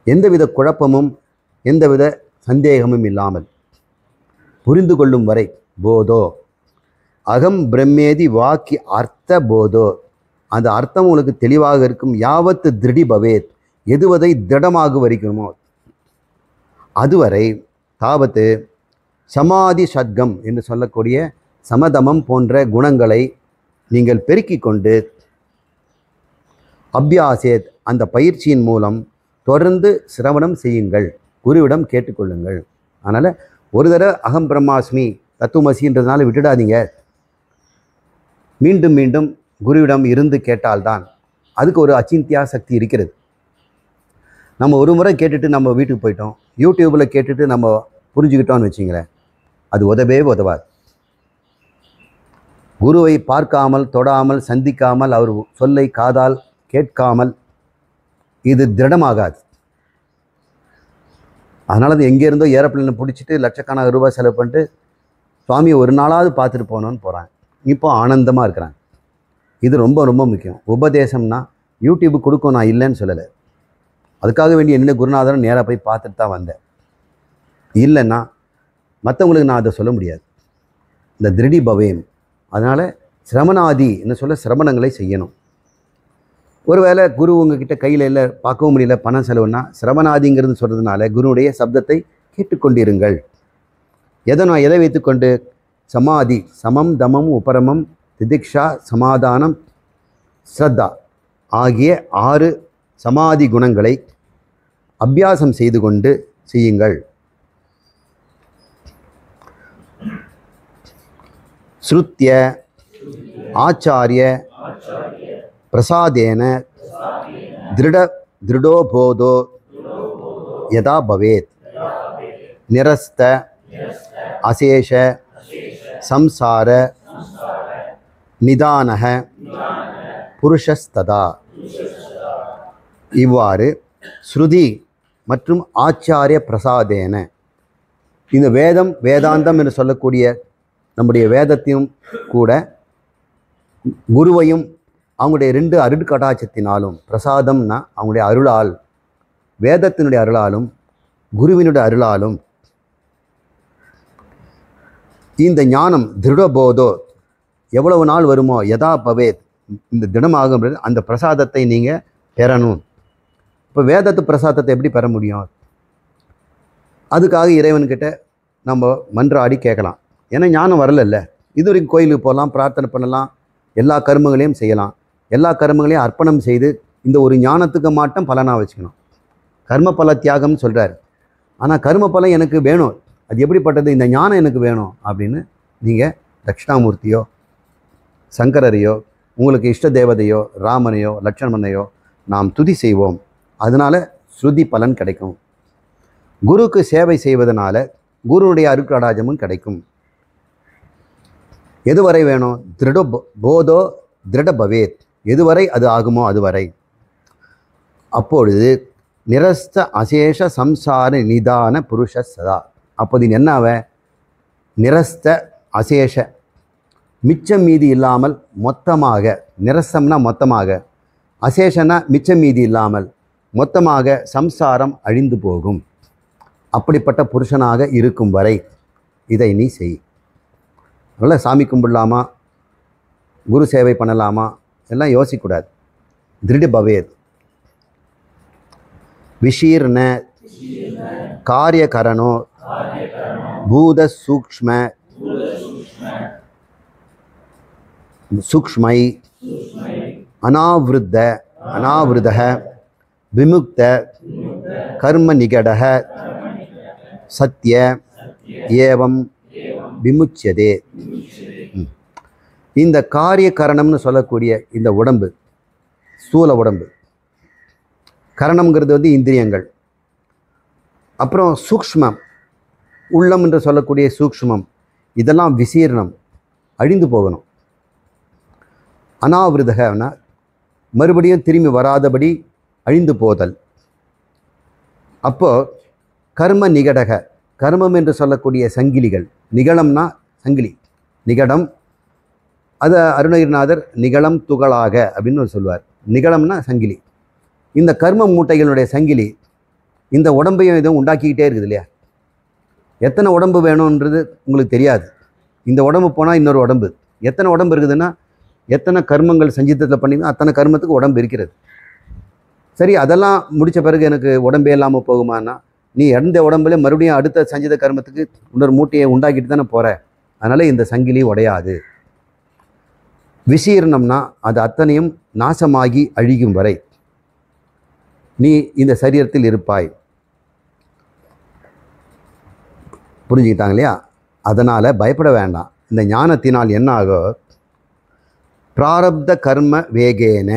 எந்தவித குழப்பமும் எந்தவித சந்தேகமும் இல்லாமல் புரிந்து கொள்ளும் வரை போதோ, அகம் பிரம்மேதி வாக்கிய அர்த்த போதோ, அந்த அர்த்தம் உங்களுக்கு தெளிவாக இருக்கும். யாவத்து திருடி பவேத், எதுவதை திடமாக வரிக்கணுமோ அதுவரை, தாவத்து சமாதி ஷட்கம் என்று சொல்லக்கூடிய சமதமம் போன்ற குணங்களை நீங்கள் பெருக்கிக் கொண்டு அபியாசேத் அந்த பயிற்சியின் மூலம் தொடர்ந்து சிரவணம் செய்யுங்கள், குருவிடம் கேட்டுக்கொள்ளுங்கள். அதனால் ஒரு தடவை அகம் பிரம்மாஸ்மி தத்துவமசின்றதுனால விட்டுடாதீங்க. மீண்டும் மீண்டும் குருவிடம் இருந்து கேட்டால்தான் அதுக்கு ஒரு அச்சிந்தியா சக்தி இருக்கிறது. நம்ம ஒரு முறை கேட்டுட்டு நம்ம வீட்டுக்கு போயிட்டோம், யூடியூப்பில் கேட்டுட்டு நம்ம புரிஞ்சுக்கிட்டோம்னு வச்சிங்களேன், அது உதவே உதவாது. குருவை பார்க்காமல், தொடாமல், சந்திக்காமல், அவர் சொல்லை காதால் கேட்காமல் இது திருடமாகாது. அதனால அது எங்கேருந்தோ ஏரோப்ளேனை பிடிச்சிட்டு லட்சக்கணக்கான ரூபாய் செலவு பண்ணிட்டு சுவாமியை ஒரு நாளாவது பார்த்துட்டு போகணுன்னு போகிறாங்க. இப்போ ஆனந்தமாக இருக்கிறாங்க. இது ரொம்ப ரொம்ப முக்கியம். உபதேசம்னா யூடியூப் கொடுக்கும், நான் இல்லைன்னு சொல்லலை. அதுக்காக வேண்டிய என்ன குருநாதரும் நேராக போய் பார்த்துட்டு தான் வந்தேன். இல்லைன்னா மற்றவங்களுக்கு நான் அதை சொல்ல முடியாது. இந்த திருடி பவேம். அதனால் சிரமணாதி என்ன சொல்ல, சிரமணங்களை செய்யணும். ஒருவேளை குரு உங்ககிட்ட கையில் இல்லை, பார்க்கவும் முடியல, பணம் செலவுன்னா சிரமணாதிங்கிறது சொல்கிறதுனால குருவுடைய சப்தத்தை கேட்டுக்கொண்டிருங்கள். எதை வைத்துக்கொண்டு? சமாதி, சமம், தமம், உபரமம், திதிக்ஷா, சமாதானம், ஸ்ரத்தா ஆகிய 6 சமாதி குணங்களை அபியாசம் செய்து கொண்டு செய்யுங்கள். ஸ்ருத்ய ஆச்சாரிய பிரசாதேன திருடோ போதோ யதா பவேத் நிரஸ்த அசேஷ சம்சார நிதானக புருஷஸ்ததா. இவ்வாறு ஸ்ருதி மற்றும் ஆச்சாரிய பிரசாதேன, இந்த வேதம் வேதாந்தம் என்று சொல்லக்கூடிய நம்முடைய வேதத்தையும் கூட குருவையும் அவங்களுடைய 2 அருட்கடாட்சத்தினாலும், பிரசாதம்னா அவங்களுடைய அருளால், வேதத்தினுடைய அருளாலும் குருவினுடைய அருளாலும் இந்த ஞானம் திருடபோதோ எவ்வளவு நாள் வருமோ யதா பவேத் இந்த தினமாகும் அந்த பிரசாதத்தை நீங்கள் பெறணும். இப்போ வேதத்து பிரசாதத்தை எப்படி பெற முடியும்? அதுக்காக இறைவன்கிட்ட நம்ம மன்றாடி கேட்கலாம். ஏன்னா ஞானம் வரல. இது வரைக்கும் கோயிலுக்கு போகலாம், பிரார்த்தனை பண்ணலாம், எல்லா கர்மங்களையும் செய்யலாம், எல்லா கர்மங்களையும் அர்ப்பணம் செய்து இந்த ஒரு ஞானத்துக்கு மாட்டம் பலனாக வச்சுக்கணும். கர்ம பல தியாகம்னு சொல்கிறார். ஆனால் கர்ம பலம் எனக்கு வேணும், அது எப்படிப்பட்டது? இந்த ஞானம் எனக்கு வேணும் அப்படின்னு நீங்கள் தட்சிணாமூர்த்தியோ சங்கரரையோ உங்களுக்கு இஷ்ட தேவதையோ ராமனையோ லட்சுமணனையோ நாம் துதி செய்வோம். அதனால் ஸ்ருதி பலன் கிடைக்கும். குருக்கு சேவை செய்வதனால குருவுடைய அருட்கடாட்சமும் கிடைக்கும். எதுவரை வேணும்? போதோ திருட பவேத், எதுவரை அது ஆகுமோ அதுவரை. அப்பொழுது நிரஸ்த அசேஷ சம்சார நிதான புருஷ சதா. அப்போது என்னாவ? நிரஸ்த அசேஷ, மிச்சம் மீதி இல்லாமல் மொத்தமாக, நிரஸ்தம்னா மொத்தமாக, அசேஷனா மிச்சம் மீதி இல்லாமல் மொத்தமாக சம்சாரம் அழிந்து போகும். அப்படிப்பட்ட புருஷனாக இருக்கும் வரை இதை நீ செய். அதனால் சாமி கும்பிடலாமா, குரு சேவை பண்ணலாமா எல்லாம் யோசிக்கக்கூடாது. திருடி பவேத் விஷீர்ண காரியகரணோ பூத சூக்ஷ்மை அனாவிருத விமுக்த கர்ம நிகடக சத்ய ஏவம் விமுச்சியதே. இந்த காரிய கரணம்னு சொல்லக்கூடிய இந்த உடம்பு, ஸ்தூல உடம்பு, கரணம்ங்கிறது இந்திரியங்கள். அப்புறம் சூக்ஷ்மம், உள்ளம் என்று சொல்லக்கூடிய சூக்ஷ்மம், இதெல்லாம் விசீர்ணம், அழிந்து போகணும். அனாவிருதகனா மறுபடியும் திரும்பி வராதபடி அழிந்து போதல். அப்போது கர்ம நிகடக, கர்மம் என்று சொல்லக்கூடிய சங்கிலிகள், நிகழம்னா சங்கிலி, நிகடம், அதை அருணகிரிநாதர் நிகழம் துகளாக அப்படின்னு சொல்லுவார். நிகழம்னா சங்கிலி. இந்த கர்ம மூட்டைகளுடைய சங்கிலி இந்த உடம்பையும் இதுவும் உண்டாக்கிக்கிட்டே இருக்குது இல்லையா? எத்தனை உடம்பு வேணுன்றது உங்களுக்கு தெரியாது. இந்த உடம்பு போனால் இன்னொரு உடம்பு, எத்தனை உடம்பு இருக்குதுன்னா எத்தனை கர்மங்கள் சஞ்சித்தத்தில் பண்ணிங்கன்னா அத்தனை கர்மத்துக்கு உடம்பு இருக்கிறது. சரி, அதெல்லாம் முடித்த பிறகு எனக்கு உடம்பே இல்லாமல் போகுமான்னா நீ இறந்த உடம்புல மறுபடியும் அடுத்த சஞ்சித கர்மத்துக்கு இன்னொரு மூட்டையை உண்டாக்கிட்டு தானே போகிற. அதனால் இந்த சங்கிலி உடையாது. விசீர்ணம்னா அது அத்தனையும் நாசமாகி அழியும் வரை நீ இந்த சரீரத்தில் இருப்பாய். புரிஞ்சுக்கிட்டாங்க இல்லையா? அதனால் பயப்பட வேண்டாம். இந்த ஞானத்தினால் என்ன ஆகும்? பிராரப்த கர்ம வேகேன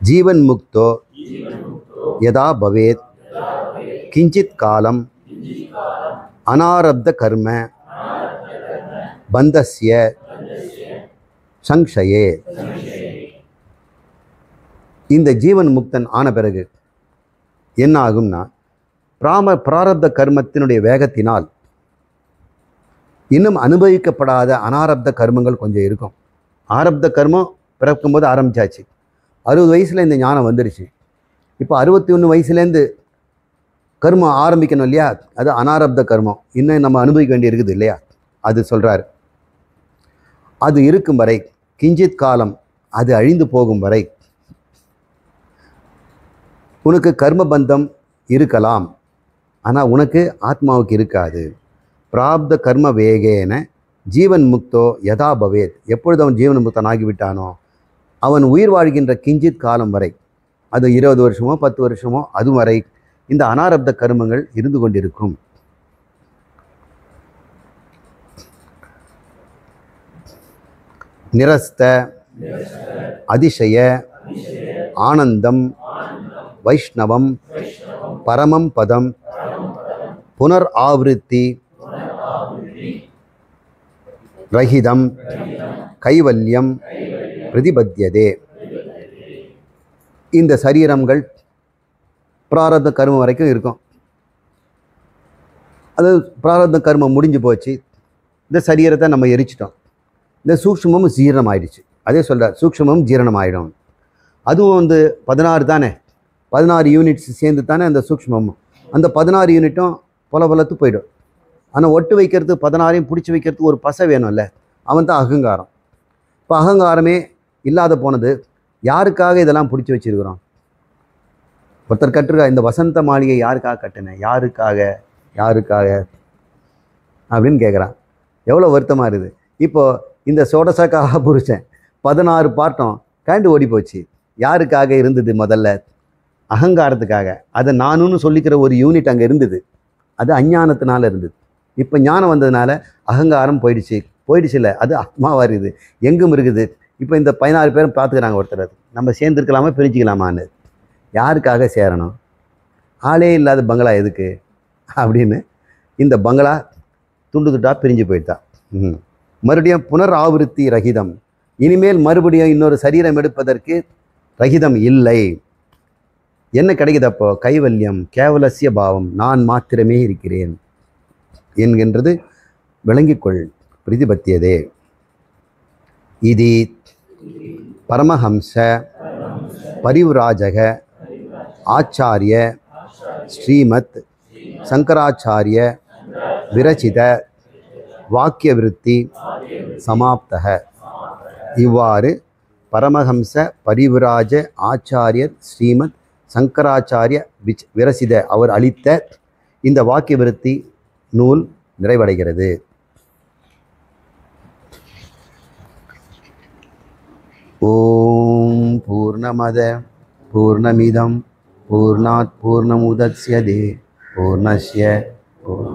ஜீவன் முக்தோ யதா பவேத் கிஞ்சித் காலம் அனாரப்த கர்ம பந்தஸ்ய சங்ஷயே. இந்த ஜீவன் முக்தன் ஆன பிறகு என்ன ஆகும்னா, பிராரப்த கர்மத்தினுடைய வேகத்தினால் இன்னும் அனுபவிக்கப்படாத அனாரப்த கர்மங்கள் கொஞ்சம் இருக்கும். ஆரப்த கர்மம் பிறக்கும்போது ஆரம்பித்தாச்சு. 60 வயசில் இந்த ஞானம் வந்துடுச்சு. இப்போ 61 வயசுலேருந்து கர்மம் ஆரம்பிக்கணும் இல்லையா? அது அனாரப்த கர்மம். இன்னும் நம்ம அனுபவிக்க வேண்டி இருக்குது இல்லையா? அது சொல்கிறார். அது இருக்கும் வரை, கிஞ்சித் காலம், அது அழிந்து போகும் வரை உனக்கு கர்மபந்தம் இருக்கலாம். ஆனால் உனக்கு ஆத்மாவுக்கு இருக்காது. பிராப்த கர்ம வேகேன ஜீவன் முக்தோ யதா பவேத். எப்பொழுது அவன் ஜீவன் முக்தன் ஆகிவிட்டானோ அவன் உயிர் வாழ்கின்ற கிஞ்சித் காலம் வரை, அது 20 வருஷமோ 10 வருஷமோ, அது வரை இந்த அனாரப்த கர்மங்கள் இருந்து கொண்டிருக்கும். நிரஸ்த அதிசய ஆனந்தம் வைஷ்ணவம் பரமம் பதம் புனர் ஆவிருத்தி ரஹிதம் கைவல்யம் பிரதிபத்தியதே. இந்த சரீரங்கள் பிராரப்த கர்மம் வரைக்கும் இருக்கும். அது பிராரப்த கர்மம் முடிஞ்சு போச்சு. இந்த சரீரத்தை நம்ம எரிச்சிட்டோம். இந்த சூக்ஷ்மமும் ஜீரணம் ஆயிடுச்சு. அதே சொல்கிறார், சூக்ஷ்மமும் ஜீரணம் ஆகிடும். அதுவும் 16 தானே, 16 யூனிட்ஸ் சேர்ந்து தானே அந்த சூக்ஷ்மம். அந்த 16 யூனிட்டும் பொலத்து போயிடும். ஆனால் ஒட்டு வைக்கிறது 16ஐயும் பிடிச்சி வைக்கிறதுக்கு ஒரு பசை வேணும்ல, அவன் தான் அகங்காரம். இப்போ அகங்காரமே இல்லாத போனது. யாருக்காக இதெல்லாம் பிடிச்சி வச்சுருக்கிறோம்? ஒருத்தர் கட்டுருக்கா, இந்த வசந்த மாளிகை யாருக்காக கட்டினேன், யாருக்காக அப்படின்னு கேட்குறான். எவ்வளோ வருத்தமாக இருக்குது. இப்போது இந்த சோடசக்காக புருஷன் 16 பாட்டம் கண்டு ஓடி போச்சு. யாருக்காக இருந்தது? முதல்ல அகங்காரத்துக்காக. அதை நானுன்னு சொல்லிக்கிற ஒரு யூனிட் அங்கே இருந்தது. அது அஞ்ஞானத்தினால இருந்தது. இப்போ ஞானம் வந்ததுனால அகங்காரம் போயிடுச்சு இல்லை, அது ஆத்மாவாக இருக்குது, எங்கும் இருக்குது. இப்போ இந்த 16 பேரும் பார்த்துக்கிறாங்க. ஒருத்தர் நம்ம சேர்ந்துருக்கலாமா பிரிஞ்சிக்கலாமான்னு. யாருக்காக சேரணும்? ஆளே இல்லாத பங்களா எதுக்கு அப்படின்னு இந்த பங்களா துண்டு துட்டா பிரிஞ்சு போயிட்டா. மறுபடியும் புனர் ஆவிருத்தி ரஹிதம். இனிமேல் மறுபடியும் இன்னொரு சரீரம் எடுப்பதற்கு ரஹிதம் இல்லை. என்ன கிடைக்குது அப்போ? கைவல்யம், கேவலசிய பாவம், நான் மாத்திரமே இருக்கிறேன் என்கின்றது விளங்கிக்கொள். பிரதிபத்தியதே. இது பரமஹம்ச பரிவ்ராஜக ஆச்சாரிய ஸ்ரீமத் சங்கராச்சாரிய விரச்சித வாக்கிய விருத்தி சமாப்தக. இவ்வாறு பரமஹம்ச பரிவிராஜ ஆச்சாரியர் ஸ்ரீமத் சங்கராச்சாரிய விரசித அவர் அளித்த இந்த வாக்கிய விருத்தி நூல் நிறைவடைகிறது. ஓம் பூர்ணமத பூர்ணமிதம் பூர்ணாத் பூர்ணமுதச்யதே பூர்ணஸ்ய பூர்ண